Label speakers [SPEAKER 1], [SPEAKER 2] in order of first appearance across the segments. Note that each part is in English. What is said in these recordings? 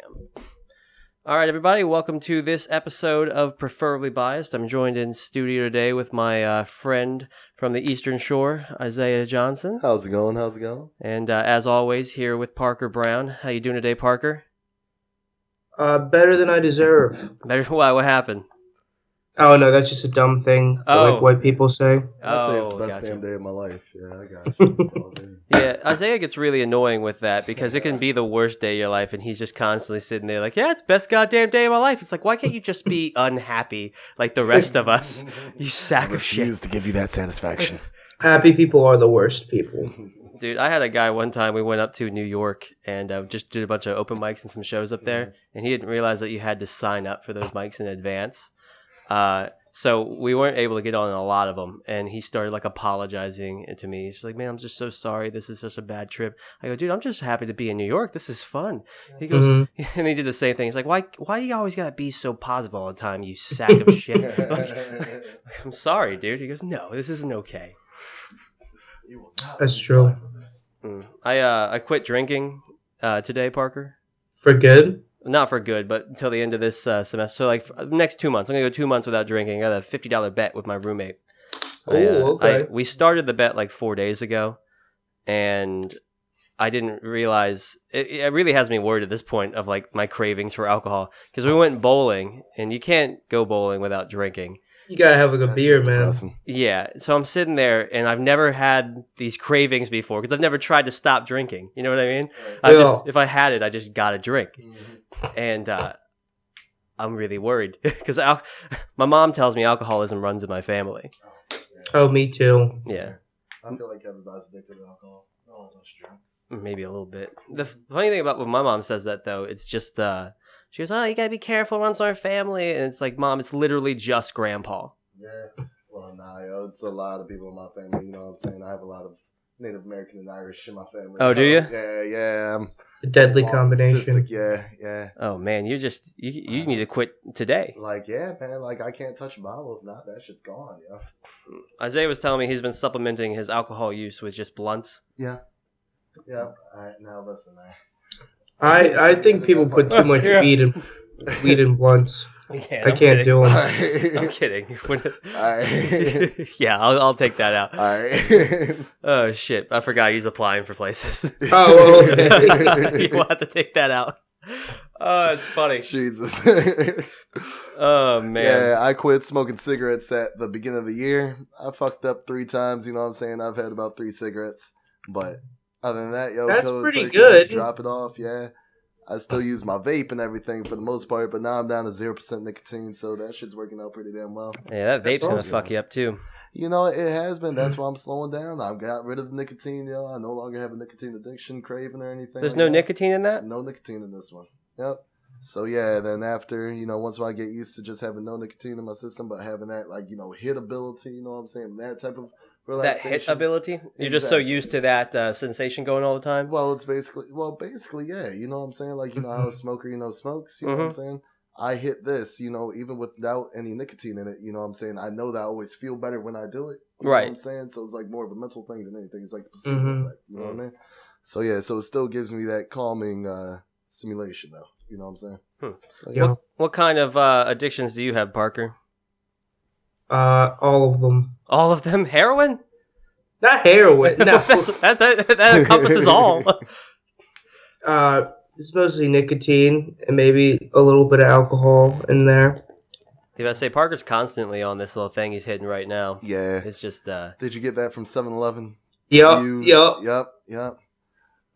[SPEAKER 1] Bam. All right, everybody, welcome to this episode of Preferably Biased. I'm joined in studio today with my friend from the Eastern Shore, Isaiah Johnson.
[SPEAKER 2] How's it going?
[SPEAKER 1] And as always, here with Parker Brown. How you doing today, Parker?
[SPEAKER 3] Better than I deserve.
[SPEAKER 1] Better? Why? What happened?
[SPEAKER 3] Oh, no, that's just a dumb thing that, like white people say.
[SPEAKER 2] I say it's the best damn day of my life. Yeah, I got you. It's all good.
[SPEAKER 1] Yeah, Isaiah gets really annoying with that because it can be the worst day of your life and he's just constantly sitting there like, yeah, it's the best goddamn day of my life. It's like, why can't you just be unhappy like the rest of us? You sack of shit.
[SPEAKER 2] I refuse to give you that satisfaction.
[SPEAKER 3] Happy people are the worst people.
[SPEAKER 1] Dude, I had a guy one time, we went up to New York and just did a bunch of open mics and some shows up there, and he didn't realize that you had to sign up for those mics in advance. So we weren't able to get on a lot of them, and he started like apologizing to me. He's like, man, I'm just so sorry. This is such a bad trip. I go, dude, I'm just happy to be in New York. This is fun. He goes, and he did the same thing. He's like, why do you always gotta be so positive all the time, you sack of shit? I'm sorry, dude. He goes, no, this isn't okay.
[SPEAKER 3] That's true.
[SPEAKER 1] I quit drinking today, Parker.
[SPEAKER 3] For good?
[SPEAKER 1] Not for good, but until the end of this semester. So, like, for the next 2 months. I'm going to go 2 months without drinking. I got a $50 bet with my roommate.
[SPEAKER 3] Okay.
[SPEAKER 1] We started the bet like 4 days ago, and I didn't realize... It really has me worried at this point of, like, my cravings for alcohol. Because we went bowling, and you can't go bowling without drinking.
[SPEAKER 3] You gotta have like a beer, man.
[SPEAKER 2] Depressing.
[SPEAKER 1] Yeah, so I'm sitting there, and I've never had these cravings before, because I've never tried to stop drinking. You know what I mean? If I had it, I just got to drink. And I'm really worried because my mom tells me alcoholism runs in my family.
[SPEAKER 3] Oh, me too.
[SPEAKER 1] Yeah.
[SPEAKER 2] I feel like everybody's addicted to alcohol. Oh, those drinks.
[SPEAKER 1] Maybe a little bit. The funny thing about when my mom says that, though, it's just, she goes, oh, you got to be careful, it runs in our family. And it's like, Mom, it's literally just Grandpa.
[SPEAKER 2] Yeah. Well, nah, it's a lot of people in my family, you know what I'm saying? I have a lot of Native American and Irish in my family.
[SPEAKER 1] Oh, do you?
[SPEAKER 2] Yeah.
[SPEAKER 3] A deadly combination.
[SPEAKER 2] Yeah.
[SPEAKER 1] Oh, man, you need to quit today.
[SPEAKER 2] Like, yeah, man, like, I can't touch a bottle. If not, that shit's gone, yo.
[SPEAKER 1] Isaiah was telling me he's been supplementing his alcohol use with just blunts.
[SPEAKER 2] Yeah. All right, now listen, man.
[SPEAKER 3] I think people put too much weed in blunts. I can't do them.
[SPEAKER 2] Right.
[SPEAKER 1] I'm kidding.
[SPEAKER 2] Alright.
[SPEAKER 1] Yeah, I'll take that out.
[SPEAKER 2] Alright.
[SPEAKER 1] Oh, shit. I forgot he's applying for places.
[SPEAKER 3] Oh, okay.
[SPEAKER 1] You'll have to take that out. Oh, it's funny.
[SPEAKER 2] Jesus.
[SPEAKER 1] Oh, man.
[SPEAKER 2] Yeah, I quit smoking cigarettes at the beginning of the year. I fucked up 3 times, you know what I'm saying? I've had about 3 cigarettes. But other than that,
[SPEAKER 3] that's pretty good.
[SPEAKER 2] Just drop it off, yeah. I still use my vape and everything for the most part, but now I'm down to 0% nicotine, so that shit's working out pretty damn well.
[SPEAKER 1] Yeah, that vape's gonna fuck you up too.
[SPEAKER 2] You know, it has been. That's why I'm slowing down. I've got rid of the nicotine, yo. I no longer have a nicotine addiction, craving, or anything.
[SPEAKER 1] There's
[SPEAKER 2] like
[SPEAKER 1] no
[SPEAKER 2] that.
[SPEAKER 1] nicotine in that?
[SPEAKER 2] No nicotine in this one. Yep. So yeah, then after, once I get used to just having no nicotine in my system, but having that, like, hit ability, you know what I'm saying? That type of relaxation.
[SPEAKER 1] That hit ability? You're just so used to that sensation going all the time?
[SPEAKER 2] Well, basically, yeah. You know what I'm saying? Like, how a smoker, smokes, you know what I'm saying? I hit this, even without any nicotine in it, you know what I'm saying? I know that I always feel better when I do it. You know what I'm saying? So it's like more of a mental thing than anything. It's like the placebo effect, you know what I mean? So yeah, so it still gives me that calming stimulation, though. You know what I'm saying? So,
[SPEAKER 3] yeah.
[SPEAKER 1] What kind of addictions do you have, Parker?
[SPEAKER 3] All of them.
[SPEAKER 1] All of them? Heroin?
[SPEAKER 3] Not heroin. No.
[SPEAKER 1] that encompasses all.
[SPEAKER 3] It's mostly nicotine and maybe a little bit of alcohol in there.
[SPEAKER 1] If I say Parker's constantly on this little thing he's hitting right now.
[SPEAKER 2] Yeah.
[SPEAKER 1] It's just...
[SPEAKER 2] Did you get that from 7-Eleven?
[SPEAKER 3] Yep.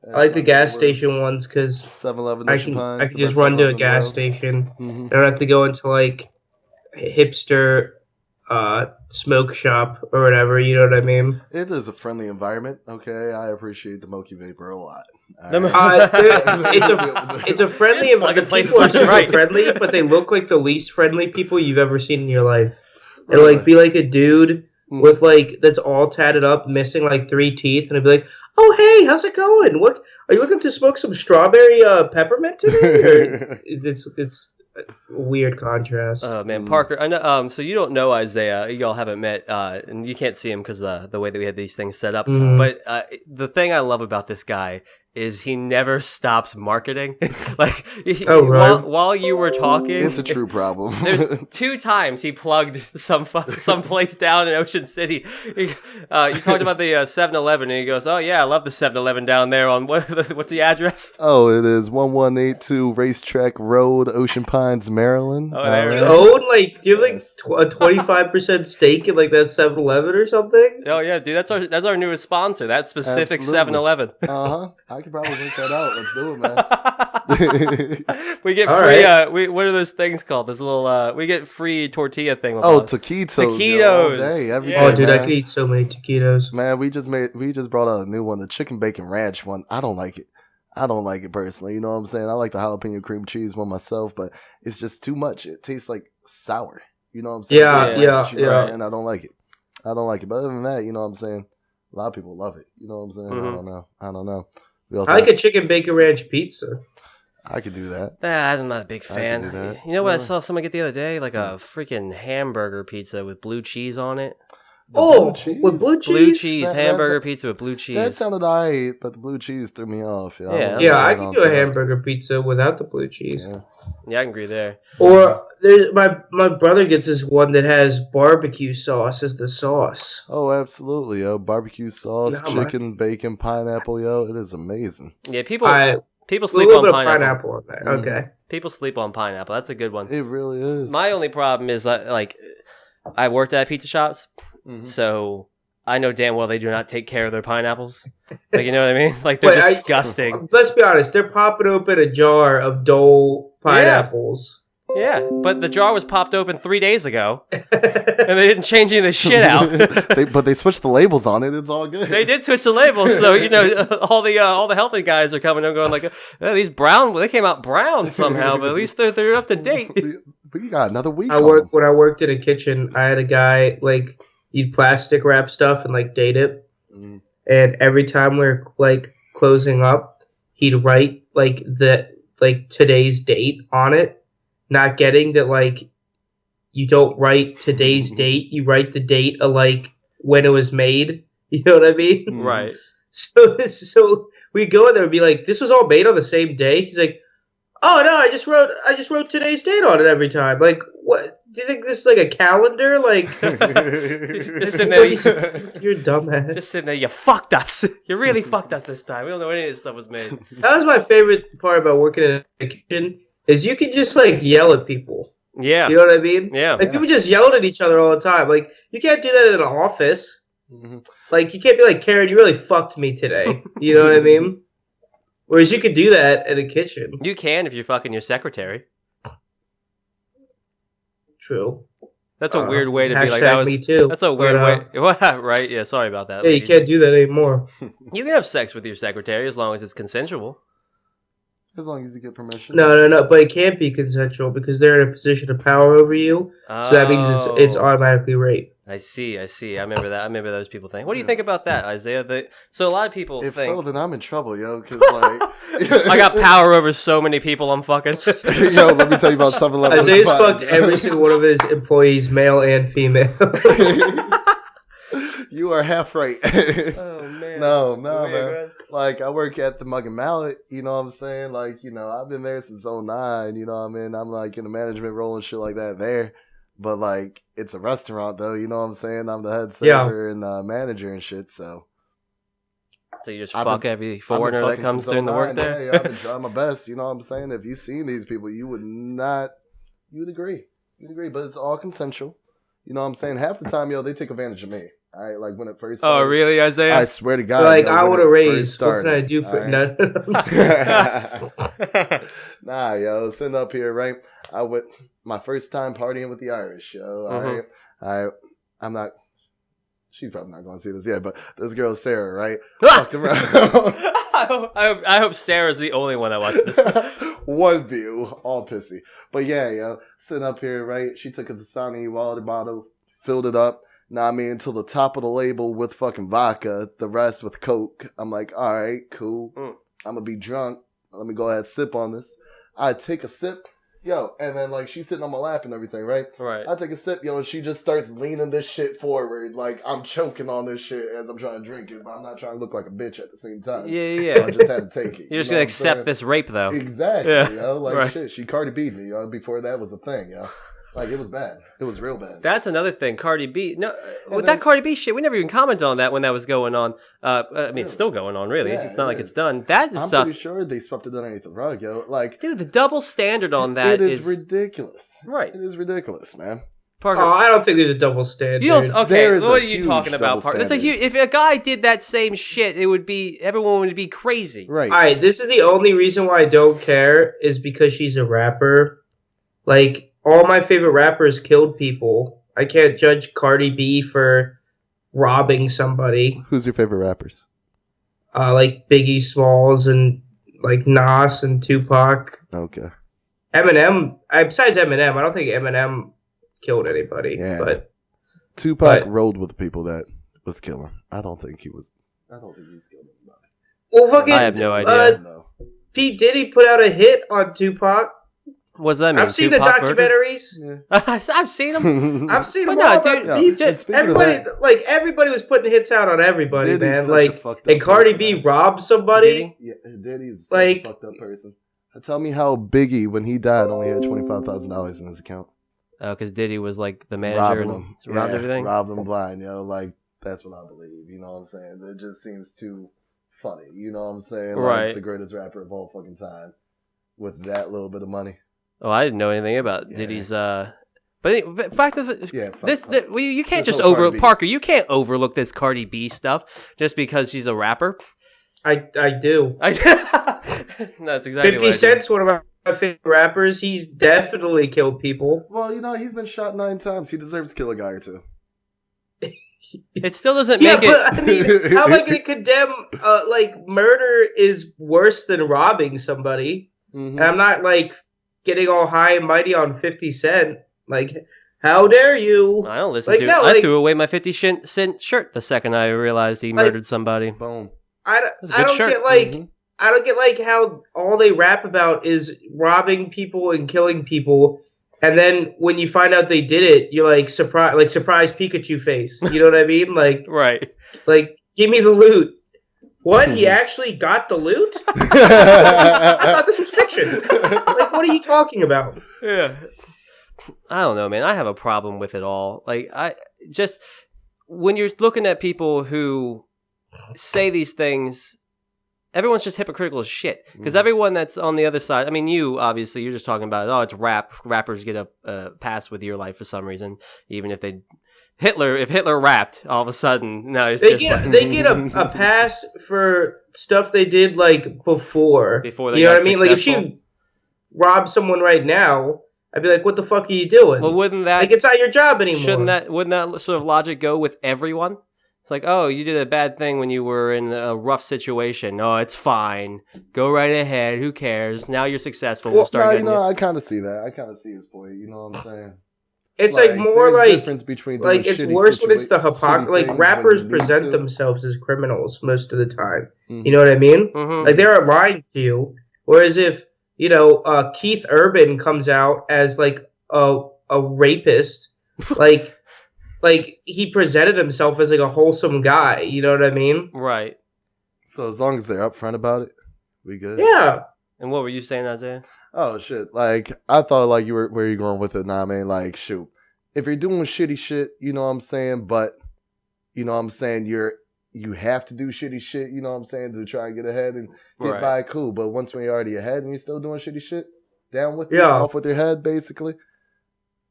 [SPEAKER 3] I like the gas station ones because
[SPEAKER 2] 7-Eleven.
[SPEAKER 3] I can just run to a gas station. I don't have to go into like hipster smoke shop or whatever. You know what I mean?
[SPEAKER 2] It is a friendly environment. Okay, I appreciate the Moki Vapor a lot.
[SPEAKER 3] It's a friendly environment. People are super friendly, but they look like the least friendly people you've ever seen in your life. They like be like a dude with like that's all tatted up, missing like 3 teeth, and I'd be like, "Oh hey, how's it going? What are you looking to smoke some strawberry peppermint today?" Or it's a weird contrast.
[SPEAKER 1] Oh man, Parker, I know. So you don't know Isaiah. Y'all haven't met, and you can't see him because the way that we had these things set up. But the thing I love about this guy is he never stops marketing. Like,
[SPEAKER 3] right.
[SPEAKER 1] while you were talking,
[SPEAKER 2] It's a true problem.
[SPEAKER 1] there's 2 times he plugged some place down in Ocean City. You talked about the 7-Eleven, and he goes, "Oh yeah, I love the 7-Eleven down there on what's the address?"
[SPEAKER 2] Oh, it is 1182 Racetrack Road, Ocean Pines, Maryland.
[SPEAKER 1] Oh, there
[SPEAKER 3] You own like, do you have like a 25% stake in like that 7-Eleven or something?
[SPEAKER 1] Oh yeah, dude, that's our newest sponsor. That specific
[SPEAKER 2] Absolutely.
[SPEAKER 1] 7-Eleven.
[SPEAKER 2] I could probably work that out. Let's do it, man.
[SPEAKER 1] We get
[SPEAKER 3] All
[SPEAKER 1] free.
[SPEAKER 3] right.
[SPEAKER 1] What are those things called? This little. We get free tortilla thing.
[SPEAKER 2] Oh, taquitos. Yo, all day, every
[SPEAKER 1] Yeah.
[SPEAKER 3] Oh,
[SPEAKER 2] day,
[SPEAKER 3] dude,
[SPEAKER 2] man.
[SPEAKER 3] I could eat so many taquitos.
[SPEAKER 2] Man, we just brought out a new one, the chicken bacon ranch one. I don't like it. I don't like it personally. You know what I'm saying? I like the jalapeno cream cheese one myself, but it's just too much. It tastes like sour. You know what I'm saying?
[SPEAKER 3] Yeah,
[SPEAKER 2] Ranch,
[SPEAKER 3] yeah,
[SPEAKER 2] you know what I'm
[SPEAKER 3] yeah.
[SPEAKER 2] saying? I don't like it. I don't like it. But other than that, you know what I'm saying? A lot of people love it. You know what I'm saying?
[SPEAKER 1] Mhm.
[SPEAKER 2] I don't know. We also
[SPEAKER 3] I like a chicken bacon ranch pizza.
[SPEAKER 2] I could do that.
[SPEAKER 1] I'm not a big fan.
[SPEAKER 2] do that.
[SPEAKER 1] You know what I
[SPEAKER 2] Yeah.
[SPEAKER 1] saw someone get the other day? Like a freaking hamburger pizza with blue cheese on it.
[SPEAKER 2] The
[SPEAKER 3] Oh,
[SPEAKER 2] blue cheese?
[SPEAKER 3] with blue
[SPEAKER 1] Blue
[SPEAKER 3] cheese?
[SPEAKER 1] cheese
[SPEAKER 2] That-
[SPEAKER 1] hamburger
[SPEAKER 2] that-
[SPEAKER 1] pizza with blue cheese.
[SPEAKER 2] That sounded alright, but the blue cheese threw me off.
[SPEAKER 1] Yeah,
[SPEAKER 2] wasn't
[SPEAKER 3] Yeah, I
[SPEAKER 2] right
[SPEAKER 3] can
[SPEAKER 2] on
[SPEAKER 3] do a
[SPEAKER 2] top.
[SPEAKER 3] hamburger pizza without the blue cheese.
[SPEAKER 2] Yeah.
[SPEAKER 1] Yeah, I can agree there.
[SPEAKER 3] Or there's my brother gets this one that has barbecue sauce as the sauce.
[SPEAKER 2] Oh, absolutely, yo. Barbecue sauce,
[SPEAKER 3] Nah, man.
[SPEAKER 2] chicken, bacon, pineapple, yo. It is amazing.
[SPEAKER 1] Yeah, people
[SPEAKER 3] A
[SPEAKER 1] sleep
[SPEAKER 3] little
[SPEAKER 1] on
[SPEAKER 3] bit of
[SPEAKER 1] pineapple.
[SPEAKER 3] pineapple on there.
[SPEAKER 2] Mhm.
[SPEAKER 3] Okay.
[SPEAKER 1] People sleep on pineapple. That's a good one.
[SPEAKER 2] It really is.
[SPEAKER 1] My only problem is like I worked at pizza shops,
[SPEAKER 2] Mhm.
[SPEAKER 1] so I know damn well they do not take care of their pineapples. Like, you know what I mean? Like, they're
[SPEAKER 3] Wait,
[SPEAKER 1] disgusting.
[SPEAKER 3] Let's be honest. They're popping open a jar of Dole pineapples.
[SPEAKER 1] Yeah, but the jar was popped open 3 days ago, and they didn't change any of the shit out.
[SPEAKER 2] But they switched the labels on it. It's all good.
[SPEAKER 1] They did switch the labels, so you know all the healthy guys are coming and going like, these brown. They came out brown somehow, but at least they're up to date.
[SPEAKER 2] We got another week.
[SPEAKER 3] When I worked in a kitchen, I had a guy like he'd plastic wrap stuff and like date it,
[SPEAKER 2] Mm.
[SPEAKER 3] and every time we're like closing up, he'd write like today's date on it, not getting that like you don't write today's date, you write the date of like when it was made. You know what I mean?
[SPEAKER 1] Right.
[SPEAKER 3] So we go in there and be like, this was all made on the same day. He's like, oh no, I just wrote today's date on it every time. Like, what? Do you think this is like a calendar? Like,
[SPEAKER 1] Just sitting there,
[SPEAKER 3] you're a dumbass.
[SPEAKER 1] just sitting there. You fucked us. You really fucked us this time. We don't know when any of this stuff was made.
[SPEAKER 3] That was my favorite part about working in a kitchen is you can just like yell at people.
[SPEAKER 1] Yeah.
[SPEAKER 3] You know what I mean?
[SPEAKER 1] Yeah.
[SPEAKER 3] Like people just yelling at each other all the time. Like you can't do that in an office.
[SPEAKER 2] Mhm.
[SPEAKER 3] Like you can't be like, Karen, you really fucked me today. You know what I mean? Whereas you could do that in a kitchen.
[SPEAKER 1] You can if you're fucking your secretary.
[SPEAKER 3] True.
[SPEAKER 1] That's a weird way to be like
[SPEAKER 3] Hashtag
[SPEAKER 1] that was.
[SPEAKER 3] me too.
[SPEAKER 1] That's a weird
[SPEAKER 3] But,
[SPEAKER 1] way. Right? Yeah. Sorry about that.
[SPEAKER 3] Yeah, you
[SPEAKER 1] ladies.
[SPEAKER 3] can't do that anymore.
[SPEAKER 1] You can have sex with your secretary as long as it's consensual.
[SPEAKER 2] As long as you get permission.
[SPEAKER 3] No, but it can't be consensual because they're in a position of power over you. So that means it's
[SPEAKER 1] Oh.
[SPEAKER 3] automatically rape.
[SPEAKER 1] I see. I remember that. I remember those people think. What do you think about that, Isaiah? So a lot of people
[SPEAKER 2] If
[SPEAKER 1] think
[SPEAKER 2] so, then I'm in trouble, yo. Because like,
[SPEAKER 1] I got power over so many people I'm fucking.
[SPEAKER 2] Yo, let me tell you about 7-Eleven.
[SPEAKER 3] Isaiah's fucked every single one of his employees, male and female.
[SPEAKER 2] You are half right.
[SPEAKER 1] Oh man.
[SPEAKER 2] No,
[SPEAKER 1] Weird,
[SPEAKER 2] man. Like, I work at the Mug and Mallet, you know what I'm saying? Like, you know, I've been there since 09, you know what I mean? I'm like in a management role and shit like that there. But like, it's a restaurant though, you know what I'm saying? I'm the head server and manager and shit, so.
[SPEAKER 1] So you just
[SPEAKER 2] I've
[SPEAKER 1] fuck
[SPEAKER 2] been-
[SPEAKER 1] every
[SPEAKER 2] I've
[SPEAKER 1] foreigner
[SPEAKER 2] been
[SPEAKER 1] that
[SPEAKER 2] fucking
[SPEAKER 1] comes
[SPEAKER 2] since
[SPEAKER 1] doing the work
[SPEAKER 2] 09,
[SPEAKER 1] there?
[SPEAKER 2] Yeah, I've been trying my best, you know what I'm saying? If you've seen these people, you would agree. You'd agree, but it's all consensual. You know what I'm saying? Half the time, yo, they take advantage of me. All right, like when it first started.
[SPEAKER 1] Oh really, Isaiah?
[SPEAKER 2] I swear to God.
[SPEAKER 3] Like,
[SPEAKER 2] yo,
[SPEAKER 3] I
[SPEAKER 2] when
[SPEAKER 3] want
[SPEAKER 2] it
[SPEAKER 3] to
[SPEAKER 2] first
[SPEAKER 3] raise. What can I
[SPEAKER 2] started,
[SPEAKER 3] do for
[SPEAKER 2] all
[SPEAKER 3] no?
[SPEAKER 2] Nah, yo, sitting up here, right? I went my first time partying with the Irish, yo.
[SPEAKER 1] Mhm.
[SPEAKER 2] I'm not. She's probably not going to see this yet, but this girl Sarah, right?
[SPEAKER 1] Ah!
[SPEAKER 2] Fucked around.
[SPEAKER 1] I hope Sarah's the only one that watched this.
[SPEAKER 2] One view, all pissy. But yeah, yo, sitting up here, right? She took a Dasani water bottle, filled it up. Now I mean, until the top of the label with fucking vodka, the rest with Coke. I'm like, all right, cool. I'm gonna be drunk. Let me go ahead and sip on this. I take a sip. Yo, and then like she's sitting on my lap and everything, right?
[SPEAKER 1] Right.
[SPEAKER 2] I take a sip, yo, and she just starts leaning this shit forward, like I'm choking on this shit as I'm trying to drink it, but I'm not trying to look like a bitch at the same time.
[SPEAKER 1] Yeah.
[SPEAKER 2] So I just had to take it.
[SPEAKER 1] You're just gonna accept this rape, though.
[SPEAKER 2] Exactly, yo. Like
[SPEAKER 1] right.
[SPEAKER 2] shit, she Cardi B'd me, yo. Before that was a thing, yo. Like it was bad. It was real bad.
[SPEAKER 1] That's another thing. Cardi B. No, with that Cardi B shit, we never even commented on that when that was going on. I mean, it's still going on, really.
[SPEAKER 2] Yeah,
[SPEAKER 1] it's not like
[SPEAKER 2] is.
[SPEAKER 1] it's done. That is
[SPEAKER 2] I'm
[SPEAKER 1] stuff.
[SPEAKER 2] pretty sure they swept it underneath the rug, yo. Like,
[SPEAKER 1] dude, the double standard on that
[SPEAKER 2] it is ridiculous.
[SPEAKER 1] Right.
[SPEAKER 2] It is ridiculous, man.
[SPEAKER 1] Parker,
[SPEAKER 3] Oh, I don't think there's a double standard.
[SPEAKER 1] you don't. Okay,
[SPEAKER 2] There is
[SPEAKER 1] what
[SPEAKER 2] a
[SPEAKER 1] are you
[SPEAKER 2] huge
[SPEAKER 1] talking about,
[SPEAKER 2] double
[SPEAKER 1] Parker? That's a
[SPEAKER 2] standard.
[SPEAKER 1] huge. If a guy did that same shit, it would be everyone would be crazy.
[SPEAKER 2] Right.
[SPEAKER 3] All right, this is the only reason why I don't care is because she's a rapper. Like, all my favorite rappers killed people. I can't judge Cardi B for robbing somebody.
[SPEAKER 2] Who's your favorite rappers?
[SPEAKER 3] Like Biggie Smalls and like Nas and Tupac.
[SPEAKER 2] Okay.
[SPEAKER 3] Eminem. Besides Eminem, I don't think Eminem killed anybody.
[SPEAKER 2] Yeah.
[SPEAKER 3] But
[SPEAKER 2] Tupac rode with the people that was killing. I don't think he's killing anybody.
[SPEAKER 3] well, fucking.
[SPEAKER 1] I have no idea.
[SPEAKER 2] No.
[SPEAKER 3] P Diddy put out a hit on Tupac.
[SPEAKER 1] What's that mean?
[SPEAKER 3] I've seen the
[SPEAKER 1] Tupac murder?
[SPEAKER 3] documentaries.
[SPEAKER 1] I've seen them.
[SPEAKER 3] I've seen
[SPEAKER 1] But
[SPEAKER 3] them
[SPEAKER 1] no,
[SPEAKER 3] all.
[SPEAKER 1] dude,
[SPEAKER 3] About
[SPEAKER 2] Yeah,
[SPEAKER 3] beef.
[SPEAKER 2] and speaking of
[SPEAKER 3] Everybody,
[SPEAKER 2] that,
[SPEAKER 3] like everybody, was putting hits out on everybody,
[SPEAKER 2] Diddy's
[SPEAKER 3] man.
[SPEAKER 2] such a
[SPEAKER 3] Like,
[SPEAKER 2] fucked up
[SPEAKER 3] and Cardi
[SPEAKER 2] person,
[SPEAKER 3] B
[SPEAKER 2] man.
[SPEAKER 3] robbed somebody.
[SPEAKER 2] Yeah, Diddy's
[SPEAKER 3] Like-
[SPEAKER 2] such a fucked up person. Tell me how Biggie, when he died, only had $25,000 in his account.
[SPEAKER 1] Oh, because Diddy was like the manager
[SPEAKER 2] Robbing
[SPEAKER 1] and
[SPEAKER 2] him.
[SPEAKER 1] robbed everything.
[SPEAKER 2] Robbed him blind, yo. Like, that's what I believe. You know what I'm saying? It just seems too funny. You know what I'm saying? Like,
[SPEAKER 1] Right.
[SPEAKER 2] the greatest rapper of all fucking time with that little bit of money.
[SPEAKER 1] Oh, I didn't know anything about
[SPEAKER 2] Yeah.
[SPEAKER 1] Diddy's. But fact of
[SPEAKER 2] Yeah,
[SPEAKER 1] you can't
[SPEAKER 2] This
[SPEAKER 1] just
[SPEAKER 2] whole Cardi B.
[SPEAKER 1] Parker. You can't overlook this Cardi B stuff just because she's a rapper.
[SPEAKER 3] I do.
[SPEAKER 1] That's exactly
[SPEAKER 3] 50
[SPEAKER 1] what I do.
[SPEAKER 3] Cent's one of my favorite rappers. He's definitely killed people.
[SPEAKER 2] Well, you know, he's been shot 9 times. He deserves to kill a guy or two.
[SPEAKER 1] It still doesn't
[SPEAKER 3] Yeah,
[SPEAKER 1] make it.
[SPEAKER 3] but I mean, how am I going to condemn? Like, murder is worse than robbing somebody.
[SPEAKER 2] Mhm.
[SPEAKER 3] And I'm not like getting all high and mighty on 50 Cent. Like, how dare you?
[SPEAKER 1] I don't listen
[SPEAKER 3] Like,
[SPEAKER 1] to.
[SPEAKER 3] no,
[SPEAKER 1] I
[SPEAKER 3] like-
[SPEAKER 1] threw away my 50 Cent shirt the second I realized he
[SPEAKER 3] Like-
[SPEAKER 1] murdered somebody.
[SPEAKER 2] Boom.
[SPEAKER 1] That's a
[SPEAKER 3] I
[SPEAKER 1] good
[SPEAKER 3] don't
[SPEAKER 1] shirt.
[SPEAKER 3] get like
[SPEAKER 2] Mhm.
[SPEAKER 3] I don't get like how all they rap about is robbing people and killing people, and then when you find out they did it, you're like surprise Pikachu face. You know what I mean? Like
[SPEAKER 1] Right.
[SPEAKER 3] give me the loot. What? He actually got the loot? I thought this was fiction. Like, what are you talking about?
[SPEAKER 1] Yeah. I don't know, man. I have a problem with it all. Like, when you're looking at people who say these things, everyone's just hypocritical as shit. Because everyone that's on the other side, I mean, you, obviously, you're just talking about, it's rap. Rappers get a pass with your life for some reason, even if they... if Hitler rapped, all of a sudden, now it's
[SPEAKER 3] They
[SPEAKER 1] just
[SPEAKER 3] get a pass for stuff they did like before.
[SPEAKER 1] Before they
[SPEAKER 3] you know
[SPEAKER 1] got
[SPEAKER 3] what I mean? Like if
[SPEAKER 1] successful.
[SPEAKER 3] she robbed someone right now, I'd be like, "What the fuck are you doing?"
[SPEAKER 1] Well, wouldn't that...
[SPEAKER 3] like it's not your job anymore.
[SPEAKER 1] Wouldn't that sort of logic go with everyone? It's like, oh, you did a bad thing when you were in a rough situation. No, it's fine. Go right ahead. Who cares? Now you're successful. We'll start
[SPEAKER 2] No,
[SPEAKER 1] getting
[SPEAKER 2] I kind of see that. I kind of see his point. You know what I'm saying?
[SPEAKER 3] It's like more
[SPEAKER 2] there's a
[SPEAKER 3] like
[SPEAKER 2] difference between doing
[SPEAKER 3] like it's
[SPEAKER 2] shitty
[SPEAKER 3] worse when it's the
[SPEAKER 2] shitty
[SPEAKER 3] hypocrisy. Like
[SPEAKER 2] things
[SPEAKER 3] rappers
[SPEAKER 2] when you need
[SPEAKER 3] present
[SPEAKER 2] to.
[SPEAKER 3] themselves as criminals most of the time.
[SPEAKER 2] Mhm.
[SPEAKER 3] You know what I mean?
[SPEAKER 1] Mhm.
[SPEAKER 3] Like they aren't lying to you. Whereas if Keith Urban comes out as like a rapist, like he presented himself as like a wholesome guy. You know what I mean?
[SPEAKER 1] Right.
[SPEAKER 2] So as long as they're upfront about it, we good.
[SPEAKER 3] Yeah.
[SPEAKER 1] And what were you saying, Isaiah?
[SPEAKER 2] Oh shit! Like I thought, like you were where you going with it. Nah, man. Like shoot, if you're doing shitty shit, you know what I'm saying. But you know what I'm saying, you have to do shitty shit. You know what I'm saying, to try and get ahead and get
[SPEAKER 1] Right.
[SPEAKER 2] by. Cool. But once when you're already ahead and you're still doing shitty shit, down with it,
[SPEAKER 3] Yeah.
[SPEAKER 2] off with your head, basically.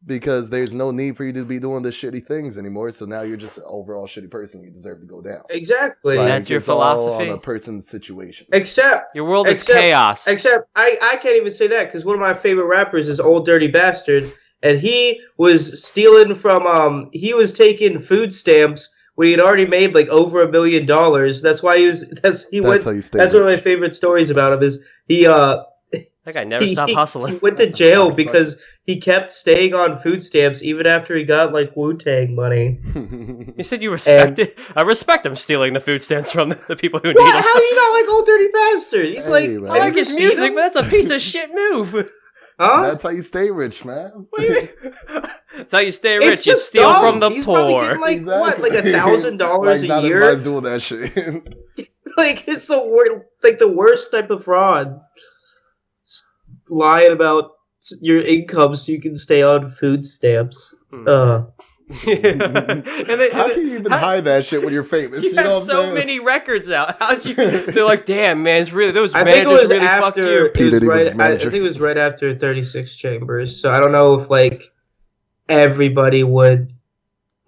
[SPEAKER 2] Because there's no need for you to be doing the shitty things anymore. So now you're just an overall shitty person. You deserve to go down.
[SPEAKER 3] Exactly.
[SPEAKER 2] Like,
[SPEAKER 1] That's your
[SPEAKER 2] it's all
[SPEAKER 1] philosophy?
[SPEAKER 2] on a person's situation.
[SPEAKER 3] Except
[SPEAKER 1] Your world is
[SPEAKER 3] Except-
[SPEAKER 1] chaos.
[SPEAKER 3] Except I can't even say that because one of my favorite rappers is Old Dirty Bastard, and he was stealing from he was taking food stamps when he had already made like over $1 million. That's why
[SPEAKER 2] That's how you stay
[SPEAKER 3] That's one of my
[SPEAKER 2] rich.
[SPEAKER 3] favorite stories about him is he
[SPEAKER 1] That guy never stopped hustling.
[SPEAKER 3] He went to jail
[SPEAKER 2] Respect.
[SPEAKER 3] because he kept staying on food stamps even after he got like Wu-Tang money.
[SPEAKER 1] You said you respect it. I respect him stealing the food stamps from the people who need
[SPEAKER 3] What?
[SPEAKER 1] them.
[SPEAKER 3] How do you not like Old Dirty Bastard? He's
[SPEAKER 2] Hey,
[SPEAKER 3] like,
[SPEAKER 2] man.
[SPEAKER 1] I like
[SPEAKER 3] have you
[SPEAKER 1] his
[SPEAKER 3] seen
[SPEAKER 1] music,
[SPEAKER 3] him?
[SPEAKER 1] but that's a piece of shit move.
[SPEAKER 3] Huh?
[SPEAKER 2] That's how you stay rich, man.
[SPEAKER 1] That's how you stay rich.
[SPEAKER 3] It's
[SPEAKER 1] You
[SPEAKER 3] just
[SPEAKER 1] steal
[SPEAKER 3] dumb.
[SPEAKER 1] from the
[SPEAKER 3] He's probably
[SPEAKER 1] poor.
[SPEAKER 3] getting like
[SPEAKER 2] Exactly.
[SPEAKER 3] what, like $1,000
[SPEAKER 2] like,
[SPEAKER 3] a
[SPEAKER 2] not
[SPEAKER 3] year?
[SPEAKER 2] everybody's doing that shit.
[SPEAKER 3] Like it's the worst type of fraud. Lying about your income so you can stay on food stamps.
[SPEAKER 1] And
[SPEAKER 2] How can you even hide that shit when you're famous?
[SPEAKER 1] You
[SPEAKER 2] know
[SPEAKER 1] have
[SPEAKER 2] what I'm
[SPEAKER 1] so
[SPEAKER 2] saying?
[SPEAKER 1] many records out. How'd you? They're like, damn, man, it's really those
[SPEAKER 3] I think it
[SPEAKER 1] managers
[SPEAKER 3] was
[SPEAKER 1] really fucked
[SPEAKER 3] after.
[SPEAKER 1] you.
[SPEAKER 3] It
[SPEAKER 2] P.
[SPEAKER 3] was
[SPEAKER 2] Diddy was
[SPEAKER 3] right.
[SPEAKER 2] his
[SPEAKER 3] I
[SPEAKER 2] manager.
[SPEAKER 3] think it was right after 36 Chambers. So I don't know if like everybody would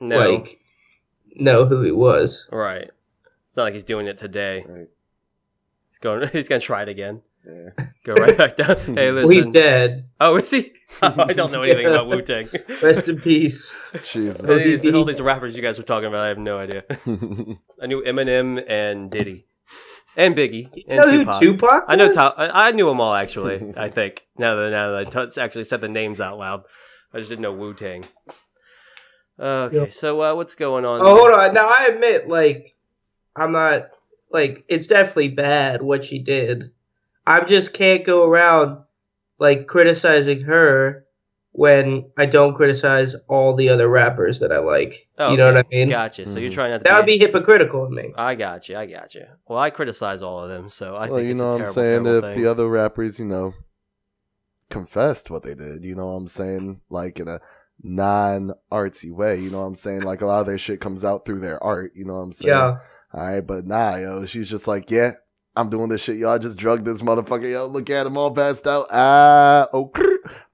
[SPEAKER 1] No,
[SPEAKER 3] like know who he was.
[SPEAKER 1] right. It's not like he's doing it today.
[SPEAKER 2] Right.
[SPEAKER 1] He's gonna try it again.
[SPEAKER 2] Yeah.
[SPEAKER 1] Go right back down. Hey, listen.
[SPEAKER 3] Well, he's dead.
[SPEAKER 1] Oh, is he? Oh, I don't know anything
[SPEAKER 3] Yeah.
[SPEAKER 1] about Wu-Tang.
[SPEAKER 3] Rest in peace.
[SPEAKER 2] Jesus.
[SPEAKER 1] All these rappers you guys were talking about, I have no idea. I knew Eminem and Diddy. And Biggie.
[SPEAKER 3] You
[SPEAKER 1] And
[SPEAKER 3] know who
[SPEAKER 1] Tupac.
[SPEAKER 3] Tupac
[SPEAKER 1] I know.
[SPEAKER 3] was?
[SPEAKER 1] I knew them all actually. I think now that I actually said the names out loud, I just didn't know Wu Tang. Okay,
[SPEAKER 3] Yep.
[SPEAKER 1] so what's going on?
[SPEAKER 3] Oh, hold on. Now I admit, like, I'm not like it's definitely bad what she did. I just can't go around like criticizing her when I don't criticize all the other rappers that I like.
[SPEAKER 1] Oh,
[SPEAKER 3] you know
[SPEAKER 1] okay.
[SPEAKER 3] what I mean?
[SPEAKER 1] Gotcha. So you're
[SPEAKER 2] Mhm.
[SPEAKER 1] trying not to.
[SPEAKER 3] That would be hypocritical of me.
[SPEAKER 1] I got you. Well, I criticize all of them, so I
[SPEAKER 2] Well,
[SPEAKER 1] think
[SPEAKER 2] you
[SPEAKER 1] it's
[SPEAKER 2] know
[SPEAKER 1] a
[SPEAKER 2] what I'm
[SPEAKER 1] terrible,
[SPEAKER 2] saying?
[SPEAKER 1] terrible
[SPEAKER 2] If
[SPEAKER 1] thing.
[SPEAKER 2] the other rappers, confessed what they did, you know what I'm saying? Like in a non-artsy way, you know what I'm saying? Like a lot of their shit comes out through their art, you know what I'm saying?
[SPEAKER 3] Yeah.
[SPEAKER 2] All right, but nah, yo, she's just like, yeah, I'm doing this shit, yo. I just drugged this motherfucker, yo. Look at him all passed out.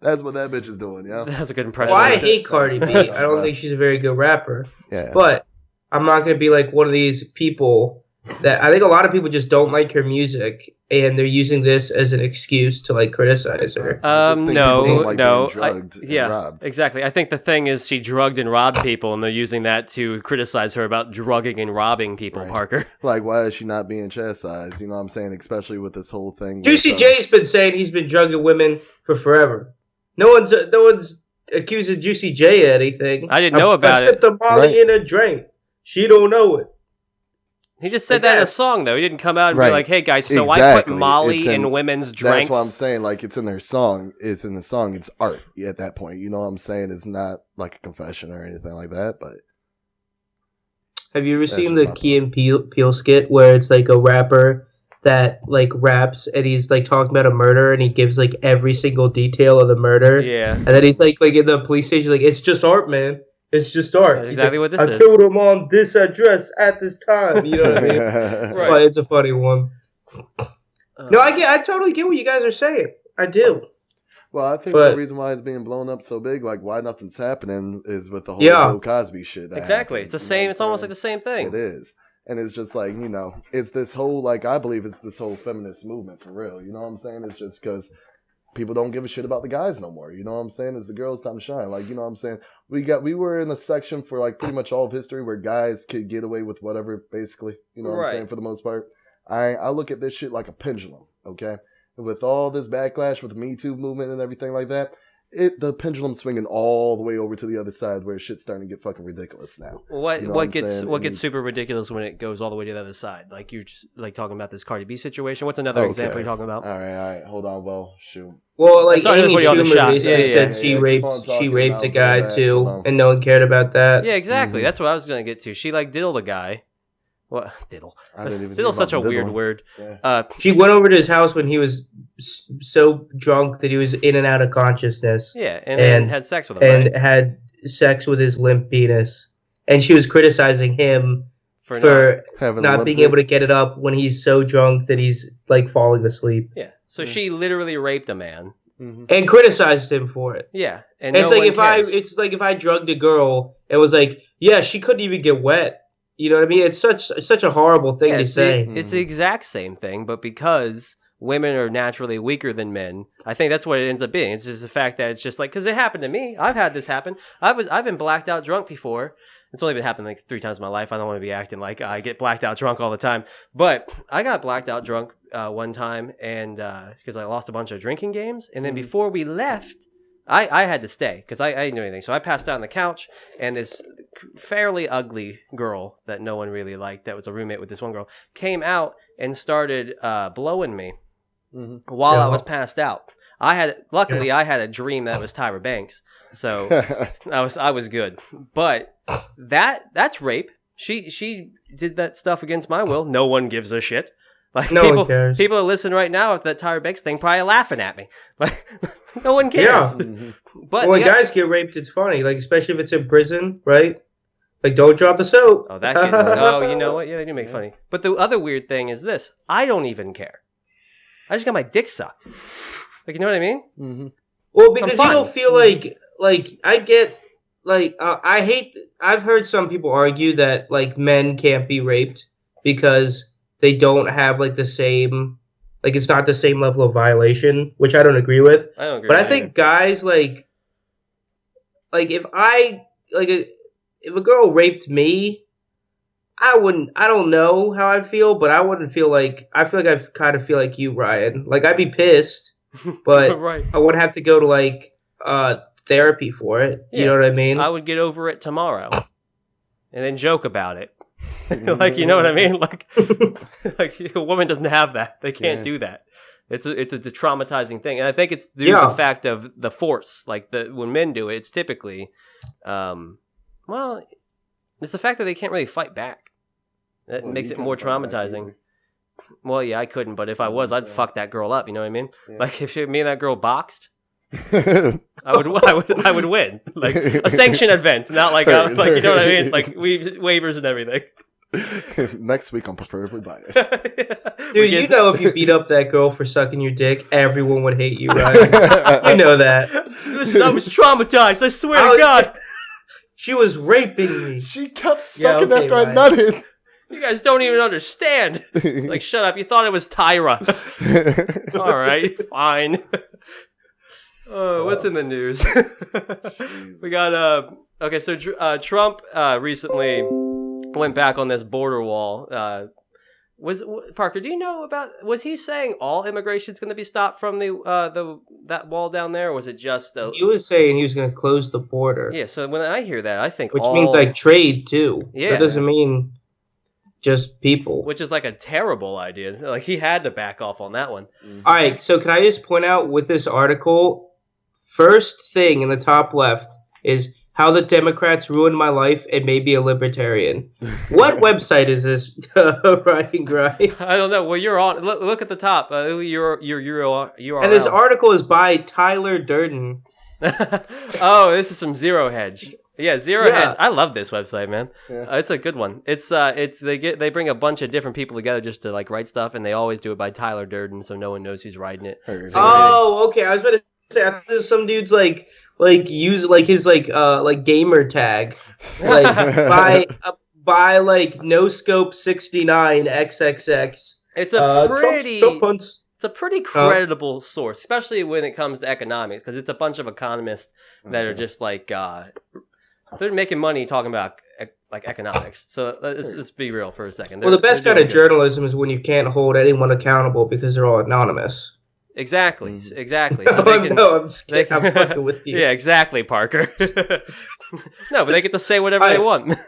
[SPEAKER 2] That's what that bitch is doing, yo.
[SPEAKER 1] That's a good impression.
[SPEAKER 3] Well, I
[SPEAKER 2] Right.
[SPEAKER 3] hate Cardi B. I don't think she's a very good rapper.
[SPEAKER 2] Yeah.
[SPEAKER 3] But I'm not going to be like one of these people that I think a lot of people just don't like her music and they're using this as an excuse to like criticize her.
[SPEAKER 2] I just think
[SPEAKER 1] No,
[SPEAKER 2] people don't like
[SPEAKER 1] no,
[SPEAKER 2] being drugged and
[SPEAKER 1] yeah,
[SPEAKER 2] robbed.
[SPEAKER 1] exactly. I think the thing is she drugged and robbed people, and they're using that to criticize her about drugging and robbing people.
[SPEAKER 2] Right.
[SPEAKER 1] Parker.
[SPEAKER 2] Like, why is she not being chastised? You know what I'm saying? Especially with this whole thing.
[SPEAKER 3] Juicy
[SPEAKER 2] with,
[SPEAKER 3] J's been saying he's been drugging women for forever. No one's accusing Juicy J of anything.
[SPEAKER 1] I didn't know about
[SPEAKER 3] I sipped a Molly
[SPEAKER 2] Right.
[SPEAKER 3] in a drink. She don't know it.
[SPEAKER 1] He just said
[SPEAKER 3] Like
[SPEAKER 1] that in a
[SPEAKER 3] that.
[SPEAKER 1] song, though. He didn't come out and
[SPEAKER 2] Right.
[SPEAKER 1] be like, "Hey guys, so I
[SPEAKER 2] Exactly.
[SPEAKER 1] put Molly
[SPEAKER 2] It's
[SPEAKER 1] in
[SPEAKER 2] in-
[SPEAKER 1] women's drinks."
[SPEAKER 2] That's what I'm saying. Like, it's in their song. It's in the song. It's art at that point. You know what I'm saying? It's not like a confession or anything like that. But
[SPEAKER 3] Have you ever
[SPEAKER 2] That's
[SPEAKER 3] seen
[SPEAKER 2] just
[SPEAKER 3] the
[SPEAKER 2] not
[SPEAKER 3] Key and Peele skit where it's like a rapper that like raps and he's like talking about a murder and he gives like every single detail of the murder
[SPEAKER 1] Yeah,
[SPEAKER 3] and then he's like in the police station like it's just art, man. It's just art.
[SPEAKER 1] That's
[SPEAKER 3] He's
[SPEAKER 1] exactly
[SPEAKER 3] like,
[SPEAKER 1] what this
[SPEAKER 3] I
[SPEAKER 1] is.
[SPEAKER 3] killed him on this address at this time. You know what I mean?
[SPEAKER 1] Right.
[SPEAKER 3] But it's a funny one.
[SPEAKER 1] Uh,
[SPEAKER 3] No, I totally get what you guys are saying. I do.
[SPEAKER 2] Well, I think
[SPEAKER 3] But-
[SPEAKER 2] the reason why it's being blown up so big, like why nothing's happening, is with the whole
[SPEAKER 3] Yeah.
[SPEAKER 2] Bill Cosby shit. That
[SPEAKER 1] exactly.
[SPEAKER 2] happened,
[SPEAKER 1] It's the
[SPEAKER 2] you know
[SPEAKER 1] same.
[SPEAKER 2] what
[SPEAKER 1] It's
[SPEAKER 2] I'm
[SPEAKER 1] almost
[SPEAKER 2] saying?
[SPEAKER 1] like the same thing.
[SPEAKER 2] It is. And it's just like, it's this whole, like, I believe it's this whole feminist movement for real. You know what I'm saying? It's just because people don't give a shit about the guys no more. You know what I'm saying? It's the girls' time to shine. Like, you know what I'm saying? We were in a section for, like, pretty much all of history where guys could get away with whatever, basically. You know what
[SPEAKER 1] Right.
[SPEAKER 2] I'm saying? For the most part. I look at this shit like a pendulum, okay? And with all this backlash with the Me Too movement and everything like that, the pendulum's swinging all the way over to the other side where shit's starting to get fucking ridiculous now.
[SPEAKER 1] What
[SPEAKER 2] You know
[SPEAKER 1] what
[SPEAKER 2] what I'm
[SPEAKER 1] gets
[SPEAKER 2] saying?
[SPEAKER 1] what
[SPEAKER 2] It
[SPEAKER 1] gets
[SPEAKER 2] needs-
[SPEAKER 1] super ridiculous when it goes all the way to the other side? Like you're just like talking about this Cardi B situation. What's another
[SPEAKER 2] Okay.
[SPEAKER 1] example you're talking about?
[SPEAKER 2] All right. Hold on. Well, shoot.
[SPEAKER 3] Well, like
[SPEAKER 1] Sorry to
[SPEAKER 3] Amy
[SPEAKER 1] put you on the
[SPEAKER 3] Schumer
[SPEAKER 1] shot.
[SPEAKER 3] basically
[SPEAKER 1] Yeah,
[SPEAKER 3] said
[SPEAKER 2] yeah,
[SPEAKER 3] she
[SPEAKER 2] yeah.
[SPEAKER 3] raped
[SPEAKER 2] Keep on talking
[SPEAKER 3] a
[SPEAKER 2] about
[SPEAKER 3] guy
[SPEAKER 2] that.
[SPEAKER 3] too,
[SPEAKER 2] Hold on.
[SPEAKER 3] and no one cared about that.
[SPEAKER 1] Yeah, exactly.
[SPEAKER 2] Mhm.
[SPEAKER 1] That's what I was gonna get to. She like diddled a guy. What diddle?
[SPEAKER 2] I didn't even
[SPEAKER 1] Still
[SPEAKER 2] think
[SPEAKER 1] such a
[SPEAKER 2] about
[SPEAKER 1] weird
[SPEAKER 2] diddling.
[SPEAKER 1] word.
[SPEAKER 2] Yeah.
[SPEAKER 3] She went over to his house when he was so drunk that he was in and out of consciousness,
[SPEAKER 1] Yeah, and then
[SPEAKER 3] And-
[SPEAKER 1] had sex with him.
[SPEAKER 3] and
[SPEAKER 1] Right?
[SPEAKER 3] had sex with his limp penis. And she was criticizing him
[SPEAKER 1] For
[SPEAKER 3] for
[SPEAKER 2] Having a
[SPEAKER 3] not
[SPEAKER 2] limp
[SPEAKER 3] being
[SPEAKER 2] dick.
[SPEAKER 3] able to get it up when he's so drunk that he's like falling asleep,
[SPEAKER 1] yeah. So she literally raped a man.
[SPEAKER 2] Mhm.
[SPEAKER 3] and criticized him for it.
[SPEAKER 1] Yeah, and
[SPEAKER 3] It's
[SPEAKER 1] no
[SPEAKER 3] like
[SPEAKER 1] one cares.
[SPEAKER 3] it's like if I drugged a girl and was like, yeah, she couldn't even get wet. You know what I mean? It's such a horrible thing
[SPEAKER 1] Yeah,
[SPEAKER 3] to
[SPEAKER 1] it's
[SPEAKER 3] say.
[SPEAKER 1] it's the exact same thing, but because women are naturally weaker than men, I think that's what it ends up being. It's just the fact that it's just like because it happened to me. I've had this happen. I've been blacked out drunk before. It's only been happened like 3 times in my life. I don't want to be acting like I get blacked out drunk all the time. But I got blacked out drunk one time, and because I lost a bunch of drinking games, and then before we left, I had to stay because I didn't do anything. So I passed out on the couch, and this fairly ugly girl that no one really liked, that was a roommate with this one girl, came out and started blowing me
[SPEAKER 2] Mhm.
[SPEAKER 1] while I
[SPEAKER 3] Yeah.
[SPEAKER 1] was passed out. Luckily, I had a dream that was Tyra Banks, so I was good. But that's rape. She did that stuff against my will. No one gives a shit. Like
[SPEAKER 3] no one cares.
[SPEAKER 1] People that listen right now at that Tyra Banks thing probably laughing at me. Like no one cares.
[SPEAKER 3] Yeah. But when guys get raped, it's funny. Like especially if it's in prison, right? Like don't drop the soap.
[SPEAKER 1] Oh, that. Oh, you know what? Yeah, they do make funny. But the other weird thing is this: I don't even care. I just got my dick sucked. Like you know what I mean?
[SPEAKER 2] Mm-hmm.
[SPEAKER 3] Well, because you don't feel like I get like I hate. I've heard some people argue that like men can't be raped because they don't have like the same, like it's not the same level of violation, which I don't agree with.
[SPEAKER 1] I don't agree.
[SPEAKER 3] But I think guys like if if a girl raped me, I don't know how I'd feel, but I wouldn't feel like, I feel like I kind of feel like you, Ryan. Like I'd be pissed, but
[SPEAKER 1] right.
[SPEAKER 3] I wouldn't have to go to like therapy for it. You know what I mean?
[SPEAKER 1] I would get over it tomorrow and then joke about it. Like, you know what I mean? Like a woman doesn't have that. They can't do that. It's a traumatizing thing. And I think it's due to the fact of the force. Like when men do it, it's typically, well, it's the fact that they can't really fight back. That makes it more traumatizing. Well, yeah, I couldn't, but if I was, I'd fuck that girl up. You know what I mean? Yeah. Like if me and that girl boxed, I would win. Like a sanctioned event, not like like you know what I mean? Like waivers and everything.
[SPEAKER 2] Next week, I'm preferably biased.
[SPEAKER 3] Dude, you know if you beat up that girl for sucking your dick, everyone would hate you, right? You know that.
[SPEAKER 1] Listen, I was traumatized. I swear to God.
[SPEAKER 3] She was raping me.
[SPEAKER 2] She kept sucking after I nutted.
[SPEAKER 1] You guys don't even understand. Like, shut up. You thought it was Tyra. All right, fine. What's in the news? We got, okay, so Trump recently went back on this border wall. Parker, do you know was he saying all immigration is going to be stopped from that wall down there, or was it just
[SPEAKER 3] he was saying he was going to close the border.
[SPEAKER 1] Yeah, so when I hear that, I think
[SPEAKER 3] which means like trade too.
[SPEAKER 1] Yeah.
[SPEAKER 3] That doesn't mean just people.
[SPEAKER 1] Which is like a terrible idea. Like he had to back off on that one.
[SPEAKER 3] Mm-hmm. All right, so can I just point out with this article, first thing in the top left is how the Democrats ruined my life and made me a libertarian. What website is this, Ryan Grimes?
[SPEAKER 1] I don't know. Well, you're on. Look at the top. Your URL.
[SPEAKER 3] And this article is by Tyler Durden.
[SPEAKER 1] Oh, this is from Zero Hedge. Yeah, Zero Hedge. I love this website, man. Yeah. It's a good one. They bring a bunch of different people together just to like write stuff, and they always do it by Tyler Durden, so no one knows who's writing it.
[SPEAKER 3] Oh, okay. I was about to say, I thought there's some dudes like use like his like gamer tag like by like no scope 69 XXX.
[SPEAKER 1] It's a pretty
[SPEAKER 3] Trump
[SPEAKER 1] it's a pretty creditable source, especially when it comes to economics, because it's a bunch of economists that are just like they're making money talking about like economics. So let's be real for a second.
[SPEAKER 3] Well, the best kind of journalism is when you can't hold anyone accountable because they're all anonymous.
[SPEAKER 1] Exactly. So
[SPEAKER 3] I'm scared. I'm fucking with you.
[SPEAKER 1] Yeah, exactly, Parker. No, but they get to say whatever they want.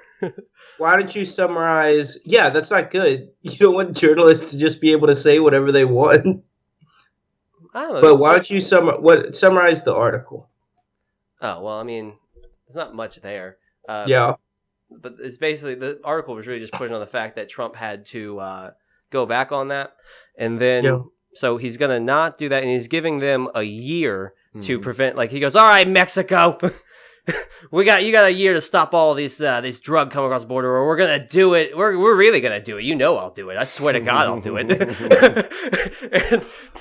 [SPEAKER 3] Why don't you summarize? Yeah, that's not good. You don't want journalists to just be able to say whatever they want.
[SPEAKER 1] I don't know.
[SPEAKER 3] But why don't you summarize the article?
[SPEAKER 1] Oh, well, I mean, there's not much there.
[SPEAKER 3] Yeah.
[SPEAKER 1] But it's basically, the article was really just putting on the fact that Trump had to go back on that. And then... Yeah. So he's going to not do that, and he's giving them a year to prevent, like, he goes, all right, Mexico, you got a year to stop all this drug coming across the border, or we're going to do it. We're really going to do it. You know I'll do it. I swear to God I'll do it.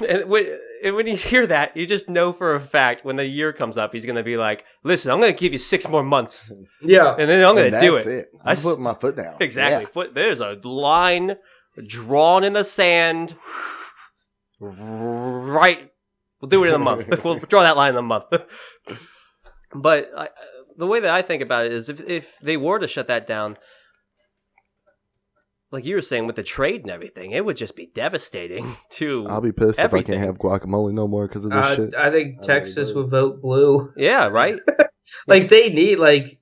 [SPEAKER 1] and when you hear that, you just know for a fact when the year comes up, he's going to be like, listen, I'm going to give you 6 more months.
[SPEAKER 3] Yeah.
[SPEAKER 1] And then I'm going to do it.
[SPEAKER 2] That's it. I'm putting my foot down.
[SPEAKER 1] Exactly. Yeah. There's a line drawn in the sand. Right, we'll do it in a month. We'll draw that line in a month. But the way that I think about it is, if they were to shut that down, like you were saying with the trade and everything, it would just be devastating to.
[SPEAKER 2] I'll be pissed if I can't have guacamole no more because of this shit.
[SPEAKER 3] I think Texas would vote blue.
[SPEAKER 1] Yeah, right.
[SPEAKER 3] Like they need like.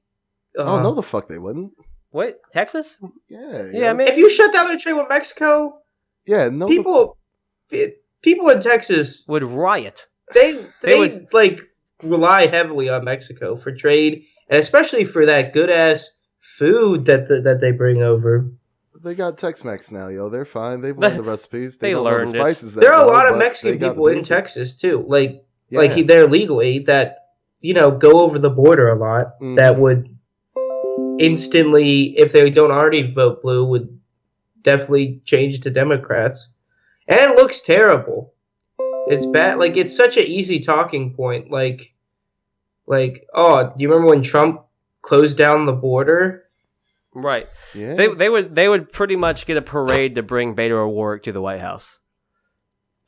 [SPEAKER 2] Oh no, the fuck they wouldn't.
[SPEAKER 1] What, Texas?
[SPEAKER 2] Yeah.
[SPEAKER 3] I mean, if you shut down the trade with Mexico,
[SPEAKER 2] yeah, no
[SPEAKER 3] people in Texas
[SPEAKER 1] would riot.
[SPEAKER 3] they would like rely heavily on Mexico for trade, and especially for that good ass food that they bring over.
[SPEAKER 2] They got Tex-Mex now, yo. They're fine. They've learned the recipes.
[SPEAKER 1] They
[SPEAKER 2] don't
[SPEAKER 1] learned
[SPEAKER 2] know the spices.
[SPEAKER 3] There are a lot of Mexican people in Texas too. Like they're legally that go over the border a lot. Mm-hmm. That would instantly, if they don't already vote blue, would definitely change to Democrats. And it looks terrible. It's bad. Like, it's such an easy talking point. Like, oh, do you remember when Trump closed down the border?
[SPEAKER 1] Right. Yeah. They would pretty much get a parade to bring Beto O'Rourke to the White House.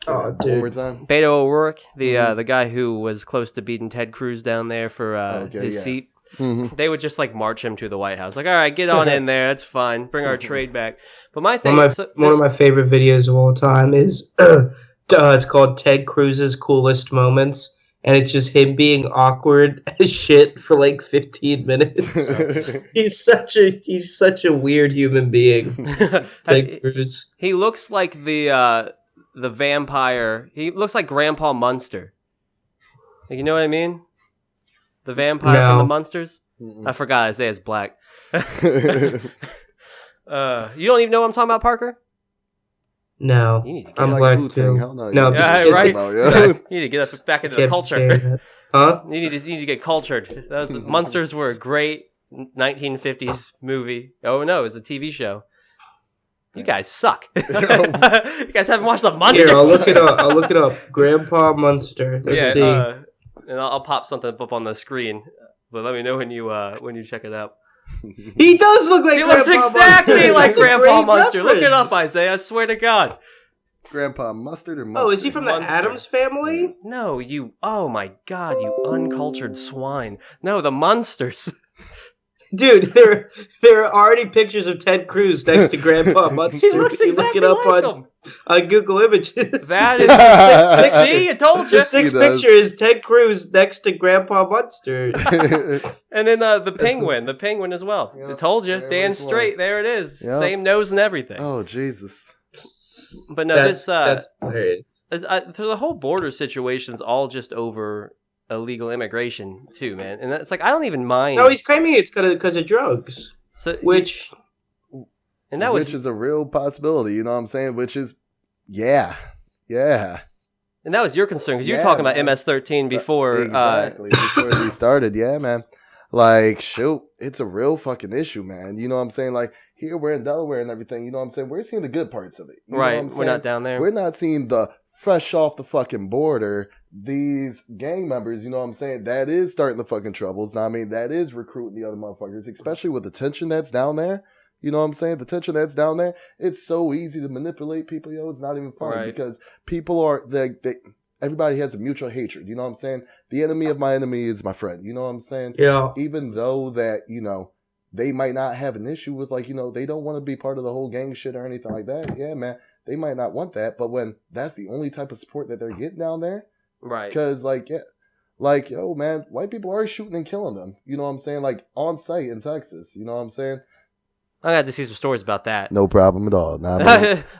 [SPEAKER 3] Oh, dude.
[SPEAKER 1] Beto O'Rourke, the guy who was close to beating Ted Cruz down there for his seat. Mm-hmm. They would just like march him to the White House. Like, all right, get on in there. That's fine. Bring our trade back. But my thing,
[SPEAKER 3] one of my favorite videos of all time is it's called Ted Cruz's Coolest Moments, and it's just him being awkward as shit for like 15 minutes. He's such a weird human being. Ted Cruz.
[SPEAKER 1] He looks like the vampire. He looks like Grandpa Munster. You know what I mean? The vampire from the Munsters? Mm-mm. I forgot Isaiah's black. You don't even know what I'm talking about, Parker?
[SPEAKER 3] No. I'm black too.
[SPEAKER 2] No,
[SPEAKER 1] right? You need to get back into the culture.
[SPEAKER 3] Huh?
[SPEAKER 1] You need to get cultured. Munsters were a great 1950s movie. Oh no, it's a TV show. You guys suck. You guys haven't watched the Munsters.
[SPEAKER 3] Here, I'll look it up. Grandpa Munster. Let's see.
[SPEAKER 1] And I'll pop something up on the screen, but let me know when you check it out.
[SPEAKER 3] He does look like Grandpa
[SPEAKER 1] Munster. He looks exactly like Grandpa Munster.
[SPEAKER 3] Reference.
[SPEAKER 1] Look it up, Isaiah. I swear to God.
[SPEAKER 2] Grandpa Mustard or Munster?
[SPEAKER 3] Oh, is he from the Addams Family?
[SPEAKER 1] No, oh my God, you uncultured swine. No, the Munsters.
[SPEAKER 3] Dude, there are already pictures of Ted Cruz next to Grandpa Munster.
[SPEAKER 1] He looks exactly like him.
[SPEAKER 3] On Google Images.
[SPEAKER 1] That is see, I told you.
[SPEAKER 3] The sixth picture is Ted Cruz next to Grandpa Munster.
[SPEAKER 1] And then the penguin as well. Yep, I told you, Dan Straight. There it is. Yep. Same nose and everything.
[SPEAKER 2] Oh Jesus.
[SPEAKER 1] But no,
[SPEAKER 3] that's hilarious.
[SPEAKER 1] The whole border situation's all just over illegal immigration too, man. And it's like I don't even mind.
[SPEAKER 3] No, he's claiming it's because of drugs. Which
[SPEAKER 2] is a real possibility, you know what I'm saying? Which is, yeah.
[SPEAKER 1] And that was your concern, because you were talking about MS-13 before.
[SPEAKER 2] Exactly, before we started, yeah, man. Like, shoot, it's a real fucking issue, man. You know what I'm saying? Like, here we're in Delaware and everything, you know what I'm saying? We're seeing the good parts of it. You know what I'm saying?
[SPEAKER 1] We're not down there.
[SPEAKER 2] We're not seeing the fresh off the fucking border, these gang members, you know what I'm saying? That is starting the fucking troubles. Now, I mean, that is recruiting the other motherfuckers, especially with the tension that's down there. You know what I'm saying? The tension that's down there, it's so easy to manipulate people, yo. It's not even fun because people are, everybody has a mutual hatred. You know what I'm saying? The enemy of my enemy is my friend. You know what I'm saying?
[SPEAKER 3] Yeah.
[SPEAKER 2] Even though that, they might not have an issue with, like, they don't want to be part of the whole gang shit or anything like that. Yeah, man. They might not want that. But when that's the only type of support that they're getting down there.
[SPEAKER 1] Right.
[SPEAKER 2] Because, yo, man, white people are shooting and killing them. You know what I'm saying? Like, on site in Texas. You know what I'm saying?
[SPEAKER 1] I got to see some stories about that.
[SPEAKER 2] No problem at all. Nah,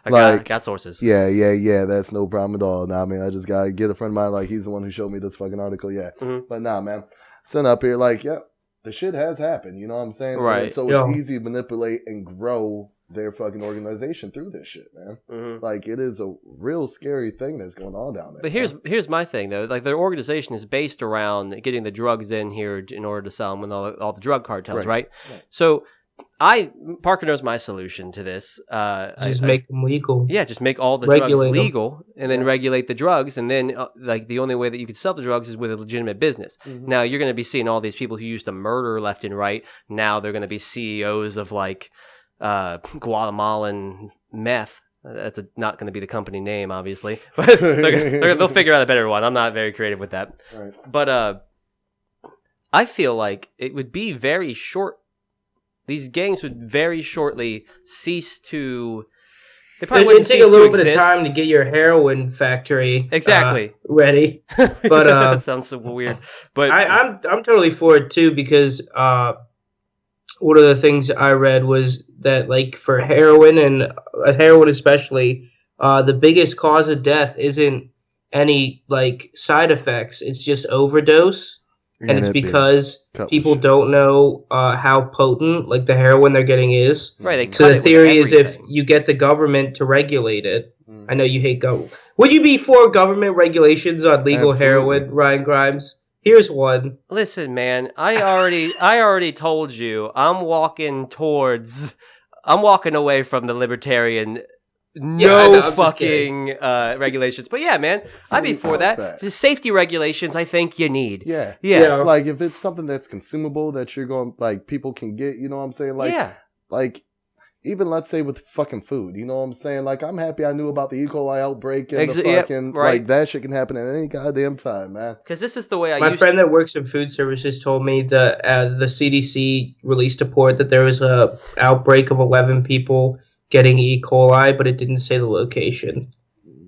[SPEAKER 1] I got sources.
[SPEAKER 2] Yeah. That's no problem at all. Nah, I just got to get a friend of mine. Like, he's the one who showed me this fucking article. Yeah. Mm-hmm. But nah, man. Sitting up here, like, yeah, the shit has happened. You know what I'm saying?
[SPEAKER 1] Right.
[SPEAKER 2] And so it's easy to manipulate and grow their fucking organization through this shit, man. Mm-hmm. Like, it is a real scary thing that's going on down there.
[SPEAKER 1] But here's my thing, though. Like, their organization is based around getting the drugs in here in order to sell them with all the drug cartels, right? So Parker knows my solution to this.
[SPEAKER 3] Just make them legal.
[SPEAKER 1] Yeah, just make all the drugs legal and then regulate the drugs. And then, the only way that you can sell the drugs is with a legitimate business. Mm-hmm. Now, you're going to be seeing all these people who used to murder left and right. Now they're going to be CEOs of, Guatemalan meth. That's not going to be the company name, obviously. But they'll figure out a better one. I'm not very creative with that.
[SPEAKER 2] Right.
[SPEAKER 1] But I feel like it would be very short. These gangs would very shortly cease to. They probably wouldn't
[SPEAKER 3] take a little bit of time to get your heroin factory ready. But
[SPEAKER 1] that sounds so weird. But
[SPEAKER 3] I'm totally for it too, because one of the things I read was that, like, for heroin and heroin especially, the biggest cause of death isn't any like side effects. It's just overdose, and it's because people don't know how potent like the heroin they're getting is.
[SPEAKER 1] Right.
[SPEAKER 3] So the theory is if you get the government to regulate it. I know you hate government. Would you be for government regulations on legal heroin, Ryan Grimes? Here's one.
[SPEAKER 1] Listen, man, I already told you I'm walking away from the libertarian fucking regulations. But yeah, man, I'd be for that. The safety regulations I think you need.
[SPEAKER 2] Yeah. Like if it's something that's consumable that you're going like people can get, you know what I'm saying? Like like even let's say with fucking food, you know what I'm saying? Like I'm happy I knew about the E. coli outbreak and the fucking like that shit can happen at any goddamn time, man.
[SPEAKER 1] Because this is the way
[SPEAKER 3] My friend that works in food services told me that the CDC released a report that there was a outbreak of 11 people getting E. coli, but it didn't say the location.